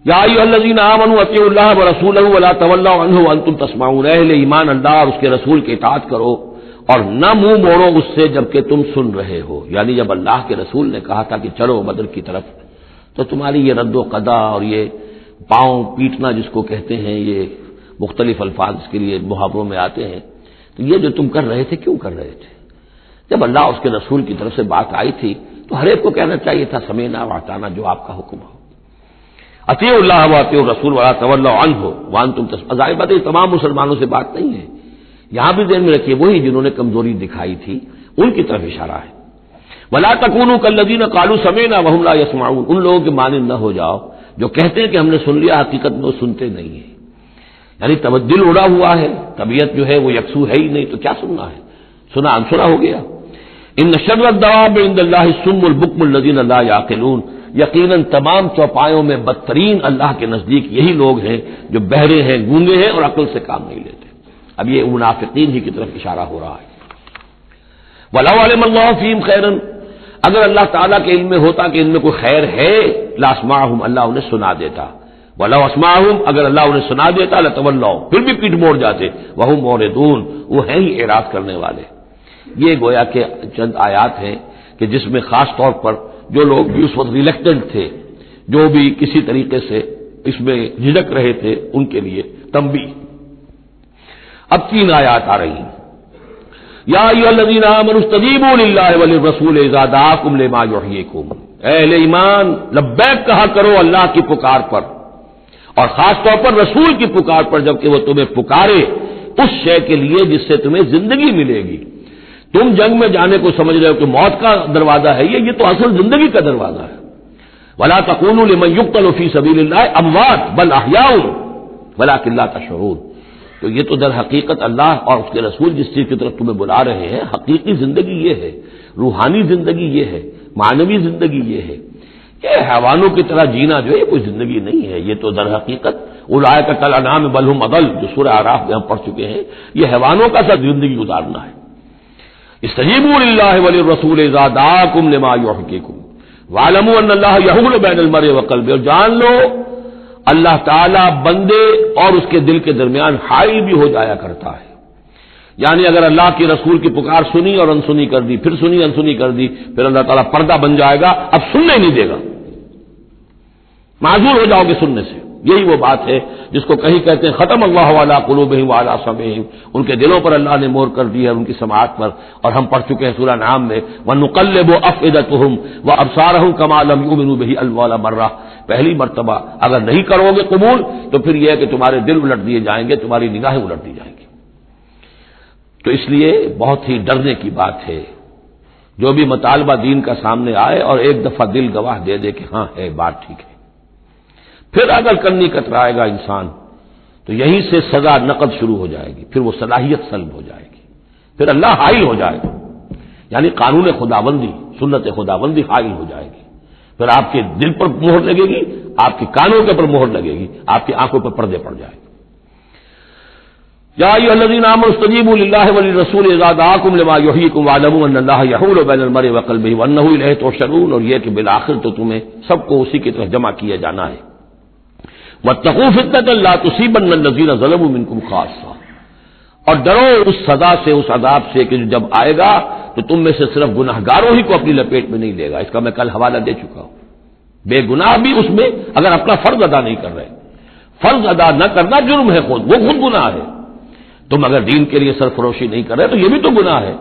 یا ایھا الذین آمنوا اطیعوا اللہ ورسولہ ولا تولوا عنہ وانتم تسمعون، اہل ایمان اللہ اور اس کے رسول کی اطاعت کرو اور نہ منہ موڑو اس سے جبکہ تم سن رہے ہو. یعنی جب اللہ کے رسول نے کہا تھا کہ چلو بدر کی طرف، تو تمہاری یہ رد و قضا اور یہ پاؤں پیٹنا جس کو کہتے ہیں، یہ مختلف الفاظ اس کے لیے محاوروں میں آتے ہیں، تو یہ جو تم کر رہے تھے کیوں کر رہے تھے؟ جب اللہ اس کے رسول کی طرف سے بات آئی تھی تو ہر ایک کو کہنا چاہیے تھا سمیعنا واطعنا، جو آپ کا حکم ہو. اطیعوا اللہ واطیعوا الرسول ولا تولوا عنہ وانتم تسمعون. ظاہر بات ہے تمام مسلمانوں سے بات نہیں ہے، یہاں بھی ذہن میں رکھیے وہی جنہوں نے کمزوری دکھائی تھی ان کی طرف اشارہ ہے. ولا تکونوا کالذین قالوا سمعنا وهم لا يسمعون، ان لوگوں کے مانند نہ ہو جاؤ جو کہتے ہیں کہ ہم نے سن لیا، حقیقت میں وہ سنتے نہیں ہیں. یعنی دل اڑا ہوا ہے، طبیعت جو ہے وہ یکسو ہے ہی نہیں، تو کیا سننا ہے، سنا انسنا ہو گیا. ان شر الدواب عند اللہ الصم البکم الذین لا یعقلون، یقیناً تمام چوپایوں میں بدترین اللہ کے نزدیک یہی لوگ ہیں جو بہرے ہیں، گونگے ہیں اور عقل سے کام نہیں لیتے. اب یہ منافقین ہی کی طرف اشارہ ہو رہا ہے. وَلَوْ عَلِمَ اللَّهُ فِيهِمْ خَيْرًا، اگر اللہ تعالیٰ کے علم میں ہوتا کہ ان میں کوئی خیر ہے، لَأَسْمَعَهُمْ، اللہ انہیں سنا دیتا. وَلَوْ أَسْمَعَهُمْ، اگر اللہ انہیں سنا دیتا لَتَوَلَّوْا، پھر بھی پیٹ موڑ جاتے. وَهُمْ مُعْرِضُونَ، وہ ہیں ہی اعراض کرنے والے. یہ گویا کہ چند آیات ہیں کہ جس میں خاص طور پر جو لوگ بھی اس وقت ریلیکٹنٹ تھے، جو بھی کسی طریقے سے اس میں جھجک رہے تھے، ان کے لیے تنبیہ. اب 3 آیات آ رہی ہیں. یا ایھا الذین آمنوا استجیبوا للہ وللرسول اذا دعاکم لما یحییکم، اے اہل ایمان لبیک کہا کرو اللہ کی پکار پر، اور خاص طور پر رسول کی پکار پر جبکہ وہ تمہیں پکارے اس شے کے لیے جس سے تمہیں زندگی ملے گی. تم جنگ میں جانے کو سمجھ رہے ہو کہ موت کا دروازہ ہے، یہ تو اصل زندگی کا دروازہ ہے. ولا تقولوا لمن يقتل في سبيل الله اموات بل احياء ولكن لا تشعرون. تو یہ تو در حقیقت اللہ اور اس کے رسول جس چیز کی طرف تمہیں بلا رہے ہیں، حقیقی زندگی یہ ہے، روحانی زندگی یہ ہے، معنوی زندگی یہ ہے. یہ حیوانوں کی طرح جینا جو ہے یہ کوئی زندگی نہیں ہے. یہ تو در حقیقت اولئک کالانعام بل هم اضل، جو سورہ اعراف میں ہم پڑھ چکے ہیں، یہ حیوانوں کا سا زندگی گزارنا ہے. استجیبوا للہ وللرسول اذا دعاکم لما یحییکم واعلموا ان اللہ یحول بین المرء وقلبہ، اور جان لو اللہ تعالی بندے اور اس کے دل کے درمیان حائل بھی ہو جایا کرتا ہے. یعنی اگر اللہ کے رسول کی پکار سنی اور انسنی کر دی، پھر سنی انسنی کر دی، پھر اللہ تعالیٰ پردہ بن جائے گا، اب سننے نہیں دے گا، معذور ہو جاؤ گے سننے سے. یہی وہ بات ہے جس کو کہیں کہتے ہیں ختم اللہ علی قلوبہم وعلی سمعہم، ان کے دلوں پر اللہ نے مہر کر دی ہے، ان کی سماعت پر. اور ہم پڑھ چکے ہیں سورہ انعام میں وَنُقَلِّبُ أَفْئِدَتَهُمْ وَأَبْصَارَهُمْ كَمَا لَمْ يُؤْمِنُوا بِهِ أَوَّلَ مَرَّةٍ. پہلی مرتبہ اگر نہیں کرو گے قبول تو پھر یہ ہے کہ تمہارے دل الٹ دیے جائیں گے، تمہاری نگاہیں الٹ دی جائیں گی. تو اس لیے بہت ہی ڈرنے کی بات ہے جو بھی مطالبہ دین کا سامنے آئے اور ایک دفعہ دل گواہ دے دے کہ ہاں ہے بات ٹھیک ہے، پھر اگر کرنی کترائے گا انسان تو یہیں سے سزا نقد شروع ہو جائے گی، پھر وہ صلاحیت سلب ہو جائے گی، پھر اللہ حائل ہو جائے گا. یعنی قانون خداوندی، سنت خداوندی حائل ہو جائے گی. پھر آپ کے دل پر مہر لگے گی، آپ کے کانوں کے پر مہر لگے گی، آپ کی آنکھوں پر پردے پڑ جائے گے. یا ایھا الذین آمنوا استجیبوا للہ وللرسول اذا دعاکم لما یحییکم واعلموا ان اللہ یحول بین المرء وقلبہ وانہ الیہ تحشرون. اور یہ کہ بالآخر تو تمہیں سب کو اسی کی طرف جمع کیا جانا ہے. واتقوا فتنة لا تصيبن الذين ظلموا منكم خاصة، اور ڈرو اس سزا سے، اس عذاب سے کہ جب آئے گا تو تم میں سے صرف گناہگاروں ہی کو اپنی لپیٹ میں نہیں لے گا. اس کا میں کل حوالہ دے چکا ہوں. بے گناہ بھی اس میں اگر اپنا فرض ادا نہیں کر رہے، فرض ادا نہ کرنا جرم ہے، خود وہ خود گناہ ہے. تم اگر دین کے لیے سرفروشی نہیں کر رہے تو یہ بھی تو گناہ ہے.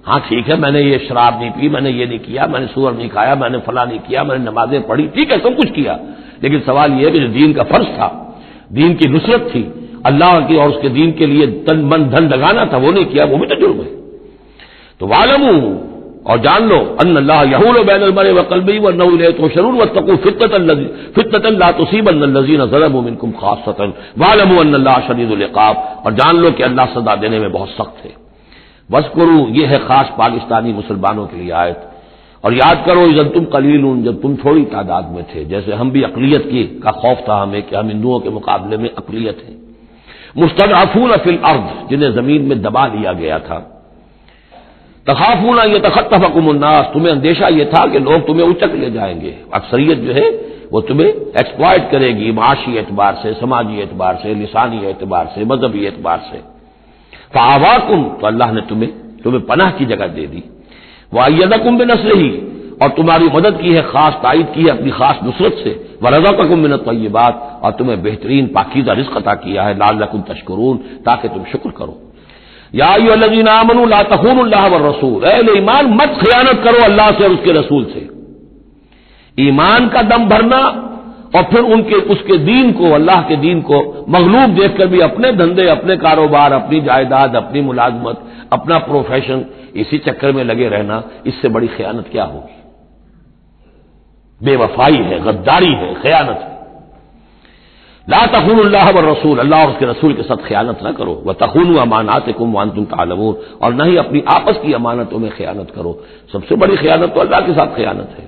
ہاں ٹھیک ہے میں نے یہ شراب نہیں پی، میں نے یہ نہیں کیا، میں نے سور نہیں کھایا، میں نے فلاں نہیں کیا، میں نے نمازیں پڑھی، ٹھیک ہے سب کچھ کیا، لیکن سوال یہ ہے کہ جو دین کا فرض تھا، دین کی نصرت تھی، اللہ کی اور اس کے دین کے لیے تن من دھن لگانا تھا، وہ نہیں کیا، وہ بھی تو جرم ہے. تو وَاعْلَمُوا، اور جان لو ان اللہ یحول بین المرء وقلبہ وانہ الیہ تحشرون واتقوا فتنة لا تصیبن الذین ظلموا منکم خاصۃ واعلموا ان اللہ شدید العقاب. اور جان لو کہ اللہ سزا دینے میں بہت سخت ہے. وَاذْكُرُوا، یہ ہے خاص پاکستانی مسلمانوں کے لیے آیت. اور یاد کرو اذ انتم قلیلون، جب تم تھوڑی تعداد میں تھے. جیسے ہم بھی اقلیت کی کا خوف تھا ہمیں کہ ہم ہندوؤں کے مقابلے میں اقلیت ہیں. مستضعفون فی الارض، جنہیں زمین میں دبا دیا گیا تھا. تخافون ان یتخطفکم الناس، تمہیں اندیشہ یہ تھا کہ لوگ تمہیں اچک لے جائیں گے، اکثریت جو ہے وہ تمہیں ایکسپلائٹ کرے گی معاشی اعتبار سے، سماجی اعتبار سے، لسانی اعتبار سے، مذہبی اعتبار سے. فآواکم، تو اللہ نے تمہیں پناہ کی جگہ دے دی. وَأَيَّدَكُم بِنَصْرِهِ، اور تمہاری مدد کی ہے، خاص تائید کی ہے اپنی خاص نصرت سے. وَرَزَقَكُم مِّنَ الطَّيِّبَاتِ، اور تمہیں بہترین پاکیزہ رزق عطا کیا ہے. لَعَلَّكُمْ تَشْكُرُونَ، تاکہ تم شکر کرو. یا ایھا الذین آمنوا لا تخونوا اللہ والرسول، اے ایمان مت خیانت کرو اللہ سے اور اس کے رسول سے. ایمان کا دم بھرنا اور پھر اس کے دین کو، اللہ کے دین کو مغلوب دیکھ کر بھی اپنے دھندے، اپنے کاروبار، اپنی جائیداد، اپنی ملازمت، اپنا پروفیشن، اسی چکر میں لگے رہنا، اس سے بڑی خیانت کیا ہوگی؟ بے وفائی ہے، غداری ہے، خیانت ہے۔ لا تخونوا اللہ والرسول، اللہ اور اس کے رسول کے ساتھ خیانت نہ کرو، وتخونوا اماناتکم وانتم تعلمون، اور نہ ہی اپنی آپس کی امانتوں میں خیانت کرو۔ سب سے بڑی خیانت تو اللہ کے ساتھ خیانت ہے۔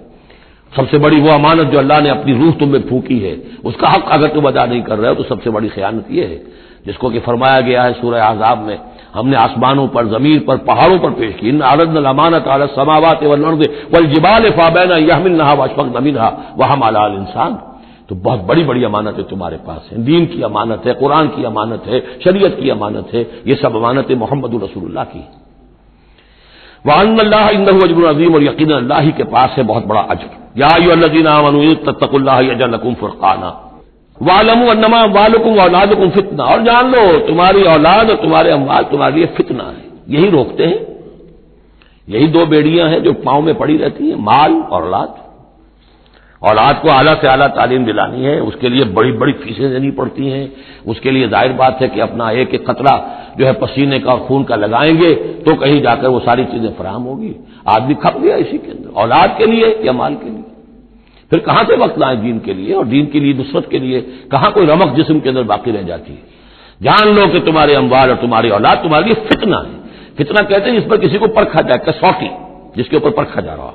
سب سے بڑی وہ امانت جو اللہ نے اپنی روح تم میں پھونکی ہے، اس کا حق اگر تم ادا نہیں کر رہے ہو تو سب سے بڑی خیانت یہ ہے، جس کو کہ فرمایا گیا ہے سورہ احزاب میں، ہم نے آسمانوں پر، زمین پر، پہاڑوں پر پیش کی، ان عرضنا الامانۃ علی السماوات والارض والجبال فابین ان یحملنها واشفقن منها وحملها الانسان۔ تو بہت بڑی بڑی امانتیں تمہارے پاس ہیں، دین کی امانت ہے، قرآن کی امانت ہے، شریعت کی امانت ہے، یہ سب امانتیں محمد رسول اللہ کی ہیں۔ وَأَنَّ اللَّهَ عِندَهُ أَجْرٌ عَظِيمٌ، اور یقینا اللہ ہی کے پاس ہے بہت بڑا اجر۔ یا ایھا الذین آمنوا اتقوا اللہ یجعل لکم فرقانا وَاعْلَمُوا أَنَّمَا أَمْوَالُكُمْ وَأَوْلَادُكُمْ فِتْنَةٌ، اور جان لو تمہاری اولاد اور تمہارے اموال تمہارے لیے فتنہ ہے، یہی روکتے ہیں، یہی دو بیڑیاں ہیں جو پاؤں میں پڑی رہتی ہیں، مال اور اولاد۔ اولاد کو اعلیٰ سے اعلیٰ تعلیم دلانی ہے، اس کے لیے بڑی بڑی فیسیں دینی پڑتی ہیں، اس کے لیے ظاہر بات ہے کہ اپنا ایک ایک قطرہ جو ہے پسینے کا اور خون کا لگائیں گے تو کہیں جا کر وہ ساری چیزیں فراہم ہوگی۔ آدمی کھپ گیا اسی کے اندر، اولاد کے لیے یا مال کے لیے، پھر کہاں سے وقت لائیں دین کے لیے، اور دین کے لیے نصرت کے لیے کہاں کوئی رمق جسم کے اندر باقی رہ جاتی ہے۔ جان لو کہ تمہارے اموال اور تمہاری اولاد تمہارے لیے فتنہ ہے۔ فتنہ کہتے ہیں جس پر کسی کو پرکھا جائے، کسوٹی جس کے اوپر پرکھا جا رہا۔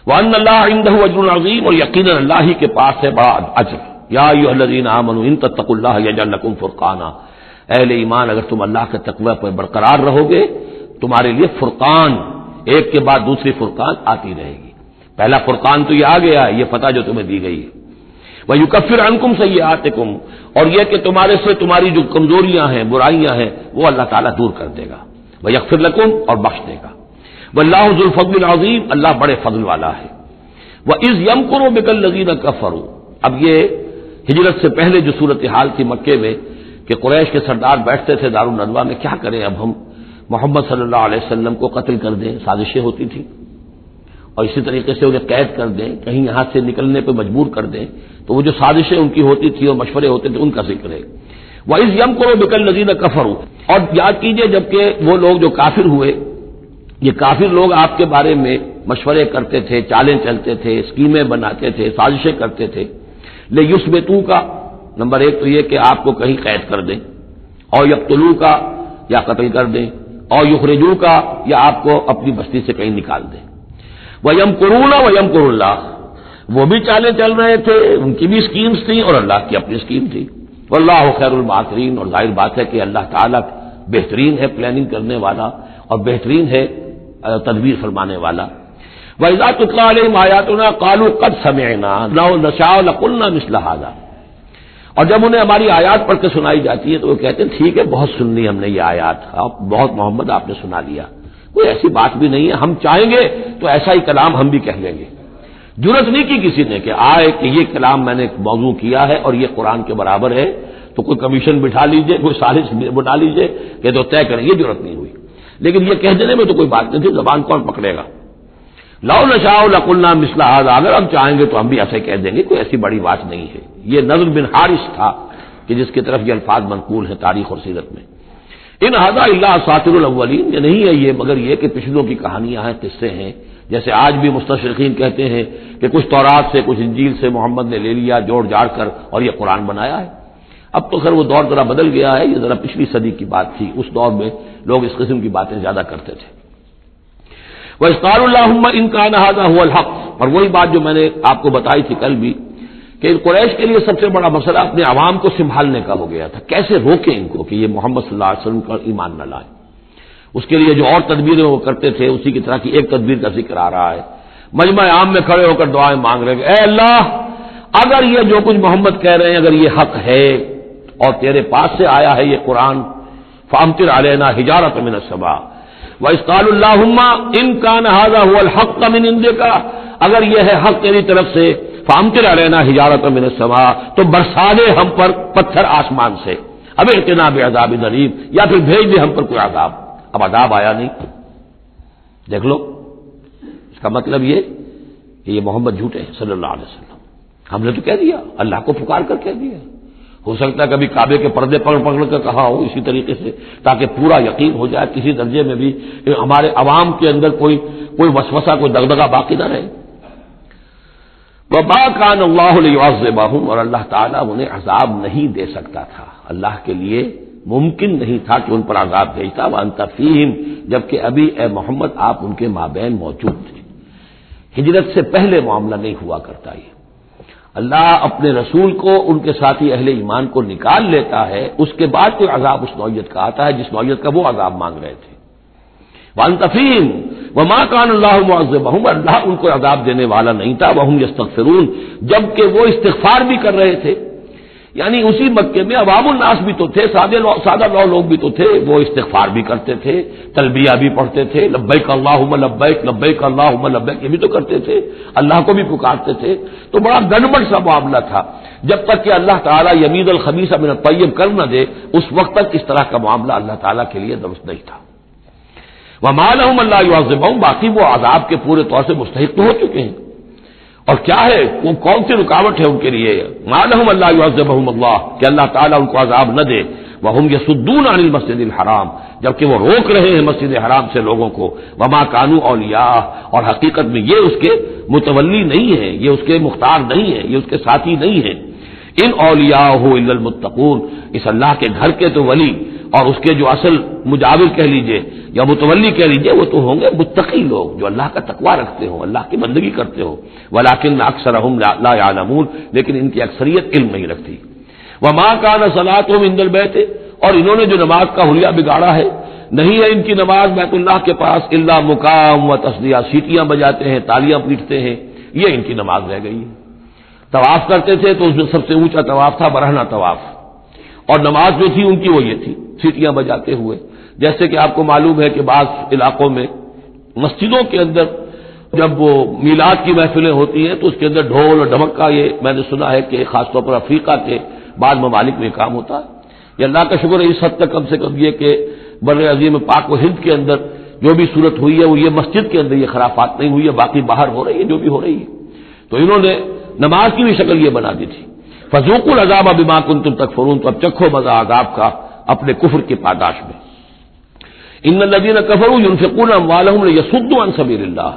وَأَنَّ اللَّهَ عِندَهُ أَجْرٌ عَظِيمٌ، اور یقینا اللہ ہی کے پاس ہے بڑا اجر۔ یا ایھا الذین آمنوا ان تتقوا اللہ یجعل لکم فرقانا، اہل ایمان اگر تم اللہ کے تقوی پر برقرار رہو گے تمہارے لیے فرقان، ایک کے بعد دوسری فرقان آتی رہے گی۔ پہلا فرقان تو یہ آ گیا ہے، یہ فتح جو تمہیں دی گئی ہے۔ وَيُكَفِّرْ عَنْكُمْ سَيِّئَاتِكُمْ، اور یہ کہ تمہارے سے تمہاری جو کمزوریاں ہیں، برائیاں ہیں، وہ اللہ تعالیٰ دور کر دے گا۔ وَيَغْفِرْ لَكُمْ، اور بخش دے گا۔ وَاللَّهُ ذُو الْفَضْلِ الْعَظِيمِ، اللہ بڑے فضل والا ہے۔ وَإِذْ يَمْكُرُ بِكَ الَّذِينَ كَفَرُوا، اب یہ ہجرت سے پہلے جو صورتحال تھی مکے میں کہ قریش کے سردار بیٹھتے تھے دارالندوہ میں، کیا کریں اب ہم محمد صلی اللہ علیہ وسلم کو قتل کر دیں، سازشیں ہوتی تھیں، اور اسی طریقے سے انہیں قید کر دیں، کہیں یہاں سے نکلنے پہ مجبور کر دیں، تو وہ جو سازشیں ان کی ہوتی تھی اور مشورے ہوتے تھے ان کا ذکر ہے۔ وَإِذْ يَمْكُرُ بِكَ الَّذِينَ كَفَرُوا، اور یاد کیجئے جبکہ وہ لوگ جو کافر ہوئے، یہ کافر لوگ آپ کے بارے میں مشورے کرتے تھے، چالیں چلتے تھے، اسکیمیں بناتے تھے، سازشیں کرتے تھے۔ لِيُثْبِتُوكَ، نمبر ایک تو یہ کہ آپ کو کہیں قید کر دیں، اور يَقْتُلُوكَ، یا قتل کر دیں، اور يُخْرِجُوكَ، یا آپ کو اپنی بستی سے کہیں نکال دیں۔ وَيَمْكُرُونَ وَيَمْكُرُ اللَّهُ، وہ بھی چالیں چل رہے تھے، ان کی بھی اسکیمز تھیں اور اللہ کی اپنی اسکیم تھی۔ وَاللَّهُ خَيْرُ الْمَاكِرِينَ، اور ظاہر بات ہے کہ اللہ تعالیٰ بہترین ہے پلاننگ کرنے والا اور بہترین ہے تدبیر فرمانے والا۔ وَإِذَا تُتْلَىٰ عَلَيْهِمْ آيَاتُنَا قَالُوا قَدْ سَمِعْنَا لَوْ نَشَاءُ لَقُلْنَا مِثْلَ هَٰذَا، اور جب انہیں ہماری آیات پڑھ کے سنائی جاتی ہے تو وہ کہتے ہیں ٹھیک ہے، بہت سن لی ہم نے یہ آیات، بہت محمد آپ نے سنا لیا، کوئی ایسی بات بھی نہیں ہے، ہم چاہیں گے تو ایسا ہی کلام ہم بھی کہہ لیں گے۔ جرأت نہیں کی کسی نے کہ آئے کہ یہ کلام میں نے موضوع کیا ہے اور یہ قرآن کے برابر ہے، تو کوئی کمیشن بٹھا لیجئے، کوئی سازش بنا لیجئے کہ تو طے کریں، یہ جرأت نہیں ہوئی۔ لیکن یہ کہہ دینے میں تو کوئی بات نہیں تھی، زبان کون پکڑے گا۔ لَوْ نَشَاءُ لَقُلْنَا مِثْلَ هَٰذَا، اگر ہم چاہیں گے تو ہم بھی ایسے کہہ دیں گے، کوئی ایسی بڑی بات نہیں ہے۔ یہ نضر بن حارث تھا کہ جس کی طرف یہ الفاظ منقول ہیں تاریخ اور سیرت میں۔ ان هذا الا اساطیر الاولین، یہ نہیں ہے یہ مگر یہ کہ پچھلوں کی کہانیاں ہیں، قصے ہیں، جیسے آج بھی مستشرقین کہتے ہیں کہ کچھ تورات سے کچھ انجیل سے محمد نے لے لیا جوڑ جاڑ کر اور یہ قرآن بنایا ہے۔ اب تو خیر وہ دور ذرا بدل گیا ہے، یہ ذرا پچھلی صدی کی بات تھی، اس دور میں لوگ اس قسم کی باتیں زیادہ کرتے تھے۔ وَإِذْ قَالُوا اللَّهُمَّ إِنْ كَانَ هَٰذَا هُوَ الْحَقُّ، اور وہی بات جو میں نے آپ کو بتائی تھی کل بھی کہ قریش کے لیے سب سے بڑا مسئلہ اپنے عوام کو سنبھالنے کا ہو گیا تھا، کیسے روکیں ان کو کہ یہ محمد صلی اللہ علیہ وسلم کا ایمان نہ لائیں۔ اس کے لیے جو اور تدبیریں وہ کرتے تھے اسی کی طرح کی ایک تدبیر کا ذکر آ رہا ہے۔ مجمع عام میں کھڑے ہو کر دعائیں مانگ رہے ہیں، اے اللہ اگر یہ جو کچھ محمد کہہ رہے ہیں اگر یہ حق ہے اور تیرے پاس سے آیا ہے یہ قرآن، فامطر علینا حجارۃ من السماء، وَإِذْ قَالُوا اللَّهُمَّ إِنْ كَانَ هَٰذَا هُوَ الْحَقُّ مِنْ عِندِكَ، اگر یہ ہے حق تیری طرف سے، فامطر علینا حجارۃ من السماء، تو برسا دے ہم پر پتھر آسمان سے، اب ائتنا بعذاب الیم، یا پھر بھیج دے ہم پر کوئی عذاب۔ اب عذاب آیا نہیں، دیکھ لو، اس کا مطلب یہ کہ یہ محمد جھوٹے ہیں صلی اللہ علیہ وسلم۔ ہم نے تو کہہ دیا، اللہ کو پکار کر کہہ دیا، ہو سکتا ہے کبھی کعبے کے پردے پکڑ پکڑ کر کہا ہو اسی طریقے سے، تاکہ پورا یقین ہو جائے، کسی درجے میں بھی ہمارے عوام کے اندر کوئی وسوسہ، کوئی دغدغہ باقی نہ رہے۔ وَمَا كَانَ اللَّهُ لِيُعَذِّبَهُمْ، اور اللہ تعالیٰ انہیں عذاب نہیں دے سکتا تھا، اللہ کے لیے ممکن نہیں تھا کہ ان پر عذاب بھیجتا، وَأَنْتَ فِيهِمْ، جبکہ ابھی اے محمد آپ ان کے مابین موجود تھے۔ ہجرت سے پہلے معاملہ نہیں ہوا کرتا یہ، اللہ اپنے رسول کو ان کے ساتھی اہل ایمان کو نکال لیتا ہے، اس کے بعد کوئی عذاب اس نوعیت کا آتا ہے جس نوعیت کا وہ عذاب مانگ رہے تھے۔ وَأَنْتَ فِيهِمْ وَمَا كَانَ اللَّهُ مُعَذِّبَهُمْ، اللہ ان کو عذاب دینے والا نہیں تھا، وَهُمْ يَسْتَغْفِرُونَ، جبکہ وہ استغفار بھی کر رہے تھے۔ یعنی اسی مکے میں عوام الناس بھی تو تھے، سادہ لوگ بھی تو تھے، وہ استغفار بھی کرتے تھے، تلبیہ بھی پڑھتے تھے، لبیک اللہم لبیک لبیک اللہم لبیک، یہ بھی تو کرتے تھے، اللہ کو بھی پکارتے تھے۔ تو بڑا گڑبڑ سا معاملہ تھا، جب تک کہ اللہ تعالیٰ یمیز الخبیث من الطیب کر نہ دے، اس وقت تک اس طرح کا معاملہ اللہ تعالیٰ کے لیے درست نہیں تھا۔ وَمَا لَهُمْ أَلَّا يُعَذِّبَهُمْ، باقی وہ عذاب کے پورے طور سے مستحق تو ہو چکے ہیں، اور کیا ہے وہ کون سی رکاوٹ ہے ان کے لیے؟ مَا لَهُمْ أَلَّا يُعَذِّبَهُمُ اللَّهُ، کہ اللہ تعالیٰ ان کو عذاب نہ دے، وَهُمْ يَصُدُّونَ عَنِ الْمَسْجِدِ الْحَرَامِ، جبکہ وہ روک رہے ہیں مسجد حرام سے لوگوں کو، وَمَا كَانُوا أَوْلِيَاءَهُ، اور حقیقت میں یہ اس کے متولی نہیں ہے، یہ اس کے مختار نہیں ہے، یہ اس کے ساتھی نہیں ہے۔ ان اولیاءہ الا المتقون، اس اللہ کے گھر کے تو ولی اور اس کے جو اصل مجاور کہہ لیجئے یا متولی کہہ لیجئے، وہ تو ہوں گے متقی لوگ جو اللہ کا تقوی رکھتے ہوں، اللہ کی بندگی کرتے ہوں، ولکن اکثرهم لا يعلمون، لیکن ان کی اکثریت علم نہیں رکھتی۔ وما كان صلاتهم عند البيت، اور انہوں نے جو نماز کا حلیہ بگاڑا ہے، نہیں ہے ان کی نماز بیت اللہ کے پاس الا مقام و تصدیہ، سیٹیاں بجاتے ہیں، تالیاں پیٹتے ہیں، یہ ان کی نماز رہ گئی ہے۔ طواف کرتے تھے تو اس میں سب سے اونچا طواف تھا برہنہ طواف، اور نماز جو تھی ان کی وہ یہ تھی، سیٹیاں بجاتے ہوئے۔ جیسے کہ آپ کو معلوم ہے کہ بعض علاقوں میں مسجدوں کے اندر جب وہ میلاد کی محفلیں ہوتی ہیں تو اس کے اندر ڈھول اور ڈھمک کا، یہ میں نے سنا ہے کہ خاص طور پر افریقہ کے بعض ممالک میں کام ہوتا ہے۔ یہ اللہ کا شکر ہے اس حد تک کم سے کم یہ کہ بر عظیم پاک و ہند کے اندر جو بھی صورت ہوئی ہے وہ یہ مسجد کے اندر یہ خرافات نہیں ہوئی ہے، باقی باہر ہو رہی ہے جو بھی ہو رہی ہے۔ تو انہوں نے نماز کی بھی شکل یہ بنا دی تھی، فذوقوا العذاب بما کنتم تکفرون، تو اب چکھو مزہ عذاب کا اپنے کفر کی پاداش میں۔ ان الذين كفروا ينفقون اموالهم ليصدوا عن سبيل الله،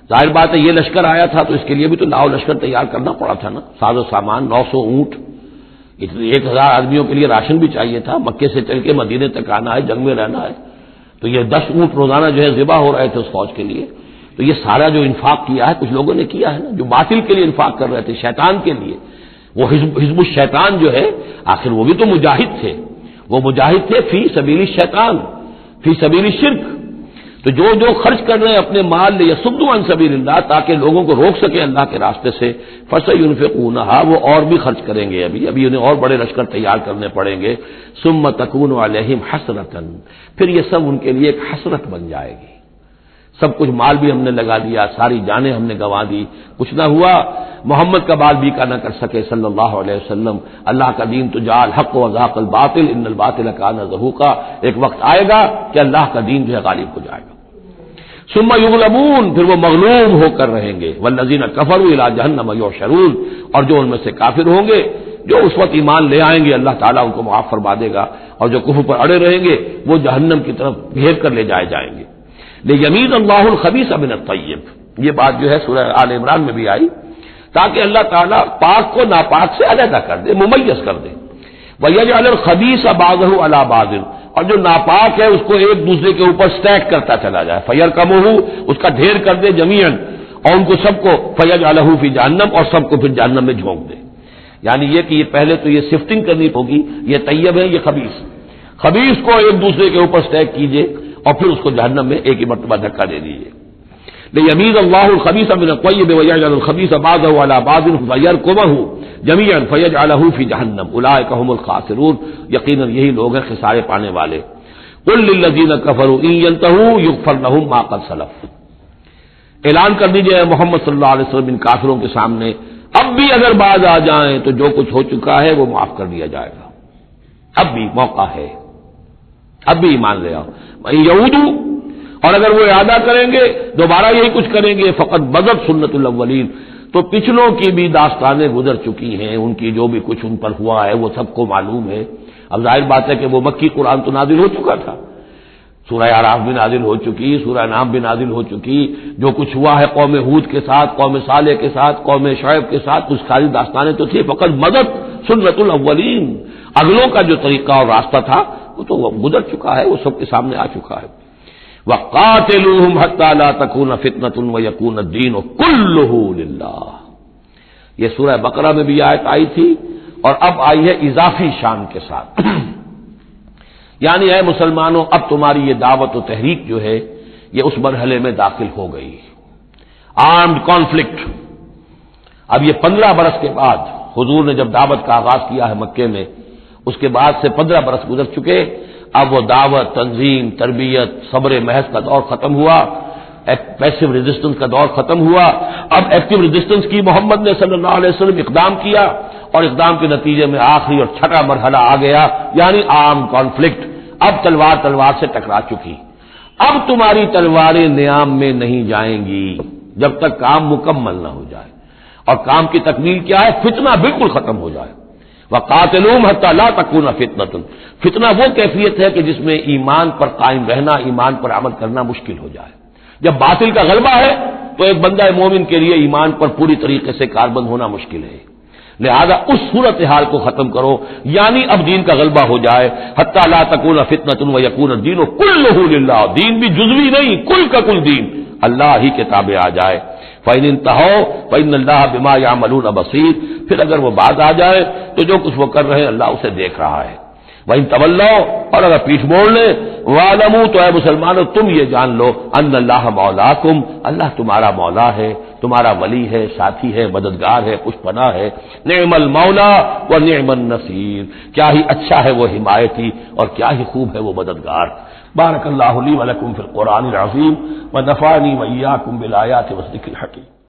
ظاہر بات ہے یہ لشکر آیا تھا تو اس کے لیے بھی تو لاؤ لشکر تیار کرنا پڑا تھا نا، ساز و سامان، 900 اونٹ، 1000 آدمیوں کے لیے راشن بھی چاہیے تھا، مکے سے چل کے مدینے تک آنا ہے، جنگ میں رہنا ہے، تو یہ 10 اونٹ روزانہ جو ہے ذبح ہو رہے تھے اس فوج کے لیے۔ تو یہ سارا جو انفاق کیا ہے کچھ لوگوں نے کیا ہے نا، جو باطل کے لیے انفاق کر رہے تھے، شیطان کے لیے، وہ حزب الشیطان جو ہے، آخر وہ بھی تو مجاہد تھے، وہ مجاہد تھے فی سبیل الشیطان، فی سبیل الشرک۔ تو جو خرچ کر رہے ہیں اپنے مال لیصدوا عن سبیل اللہ، تاکہ لوگوں کو روک سکے اللہ کے راستے سے، فسينفقونها، وہ اور بھی خرچ کریں گے، ابھی انہیں اور بڑے لشکر تیار کرنے پڑیں گے، ثم تكون عليهم حسرة، پھر یہ سب ان کے لیے ایک حسرت بن جائے گی۔ سب کچھ مال بھی ہم نے لگا دیا، ساری جانیں ہم نے گنوا دی، کچھ نہ ہوا، محمد کا بال بیکا نہ کر سکے صلی اللہ علیہ وسلم، اللہ کا دین تو جا الحق وزاق الباطل ان الباطل کان زہوقا، ایک وقت آئے گا کہ اللہ کا دین جو ہے غالب ہو جائے گا۔ ثم یغلبون، پھر وہ مغلوب ہو کر رہیں گے، والذین کفروا الی جہنم یحشرون، اور جو ان میں سے کافر ہوں گے، جو اس وقت ایمان لے آئیں گے اللہ تعالیٰ ان کو معاف فرما دے گا، اور جو کفر پر اڑے رہیں گے وہ جہنم کی طرف گھیر کر لے جائے جائیں گے۔ لیمیز اللہ الخبیث من الطیب، یہ بات جو ہے سورہ آل عمران میں بھی آئی، تاکہ اللہ تعالیٰ پاک کو ناپاک سے علیحدہ کر دے، ممیز کر دے۔ وَيَجْعَلَ الْخَبِيثَ بَعْضَهُ عَلَى بَعْضٍ، اور جو ناپاک ہے اس کو ایک دوسرے کے اوپر سٹیک کرتا چلا جائے، فَيَرْكَمُهُ، اس کا ڈھیر کر دے جميعاً، اور ان کو سب کو فَيَجْعَلَهُ فِي جَهَنَّمَ، اور سب کو پھر جہنم میں جھونک دے۔ یعنی یہ کہ یہ پہلے تو یہ سفٹنگ کرنی ہوگی، یہ طیب ہے، یہ خبیث کو ایک دوسرے کے اوپر سٹیک کیجئے اور پھر اس کو جہنم میں ایک ہی مرتبہ دھکا دے دیجیے۔ لیمیز اللہ الخبیث من الطیب ویجعل الخبیث بعضه علی بعض فیرکمہ جمیعا فیجعلہ فی جہنم اولئک هم الخاسرون، یقیناً یہی لوگ ہیں خسارے پانے والے۔ قل للذین کفروا ان ینتہوا یغفر لهم ما قد سلف، اعلان کر دیجئے محمد صلی اللہ علیہ وسلم ان کافروں کے سامنے، اب بھی اگر باز آ جائیں تو جو کچھ ہو چکا ہے وہ معاف کر دیا جائے گا، اب بھی موقع ہے، اب بھی ایمان لے آؤ۔ یہودو، اور اگر وہ ارادہ کریں گے دوبارہ یہی کچھ کریں گے، فقط بدت سنت الاولین، تو پچھلوں کی بھی داستانیں گزر چکی ہیں، ان کی جو بھی کچھ ان پر ہوا ہے وہ سب کو معلوم ہے۔ اب ظاہر بات ہے کہ وہ مکی قرآن تو نازل ہو چکا تھا، سورہ اعراف بھی نازل ہو چکی، سورہ انعام بھی نازل ہو چکی، جو کچھ ہوا ہے قوم ہود کے ساتھ، قوم صالح کے ساتھ، قوم شعیب کے ساتھ، کچھ ساری داستانیں تو تھی، فقط مدد سنت الاولین، اگلوں کا جو طریقہ اور راستہ تھا وہ تو گزر چکا ہے، وہ سب کے سامنے آ چکا ہے۔ وَقَاتِلُوهُمْ حَتَّى لَا تَكُونَ فِتْنَةٌ وَيَكُونَ الدِّينُ كُلُّهُ لِلَّهِ۔ یہ سورہ بقرہ میں بھی آیت آئی تھی اور اب آئی ہے اضافی شان کے ساتھ، یعنی اے مسلمانوں اب تمہاری یہ دعوت و تحریک جو ہے یہ اس مرحلے میں داخل ہو گئی، آرمڈ کانفلکٹ۔ اب یہ 15 برس کے بعد حضور نے جب دعوت کا آغاز کیا ہے مکے میں، اس کے بعد سے 15 برس گزر چکے، اب وہ دعوت، تنظیم، تربیت، صبر محض کا دور ختم ہوا، پیسو ریزسٹنس کا دور ختم ہوا، اب ایکٹیو ریزسٹنس کی محمد نے صلی اللہ علیہ وسلم اقدام کیا، اور اقدام کے نتیجے میں آخری اور چھٹا مرحلہ آ گیا، یعنی عام کانفلکٹ۔ اب تلوار سے ٹکرا چکی، اب تمہاری تلواریں نیام میں نہیں جائیں گی جب تک کام مکمل نہ ہو جائے، اور کام کی تکمیل کیا ہے؟ فتنہ بالکل ختم ہو جائے۔ وَقَاتِلُوهُمْ حَتَّى لَا تَكُونَ فِتْنَةٌ، فتنہ وہ کیفیت ہے کہ جس میں ایمان پر قائم رہنا، ایمان پر عمل کرنا مشکل ہو جائے۔ جب باطل کا غلبہ ہے تو ایک بندہ مومن کے لیے ایمان پر پوری طریقے سے کاربند ہونا مشکل ہے، لہذا اس صورتحال کو ختم کرو، یعنی اب دین کا غلبہ ہو جائے۔ حَتَّى لَا تَكُونَ فِتْنَةٌ وَيَكُونَ الدِّينُ كُلُّهُ لِلَّهِ، دین بھی جزوی نہیں، کل کا کل دین اللہ ہی کے تابع آ جائے۔ فَإِنِ انتَهَوْا فَإِنَّ اللَّهَ بِمَا يَعْمَلُونَ بَصِيرٌ، پھر اگر وہ باز آ جائے تو جو کچھ وہ کر رہے ہیں اللہ اسے دیکھ رہا ہے۔ وَإِن تَوَلَّوْا، اور اگر پیٹھ موڑ لیں، وَاعْلَمُوا، تو اے مسلمانوں تم یہ جان لو، أَنَّ اللَّهَ مَوْلَاكُمْ، اللہ تمہارا مولا ہے، تمہارا ولی ہے، ساتھی ہے، مددگار ہے، پشت پناہ ہے۔ نعم المولا ونعم النصیر، کیا ہی اچھا ہے وہ حمایتی اور کیا ہی خوب ہے وہ مددگار۔ بارک اللہ لی ولکم فی القرآن العظیم ونفعنی وإیاکم بالآیات والذکر الحکیم۔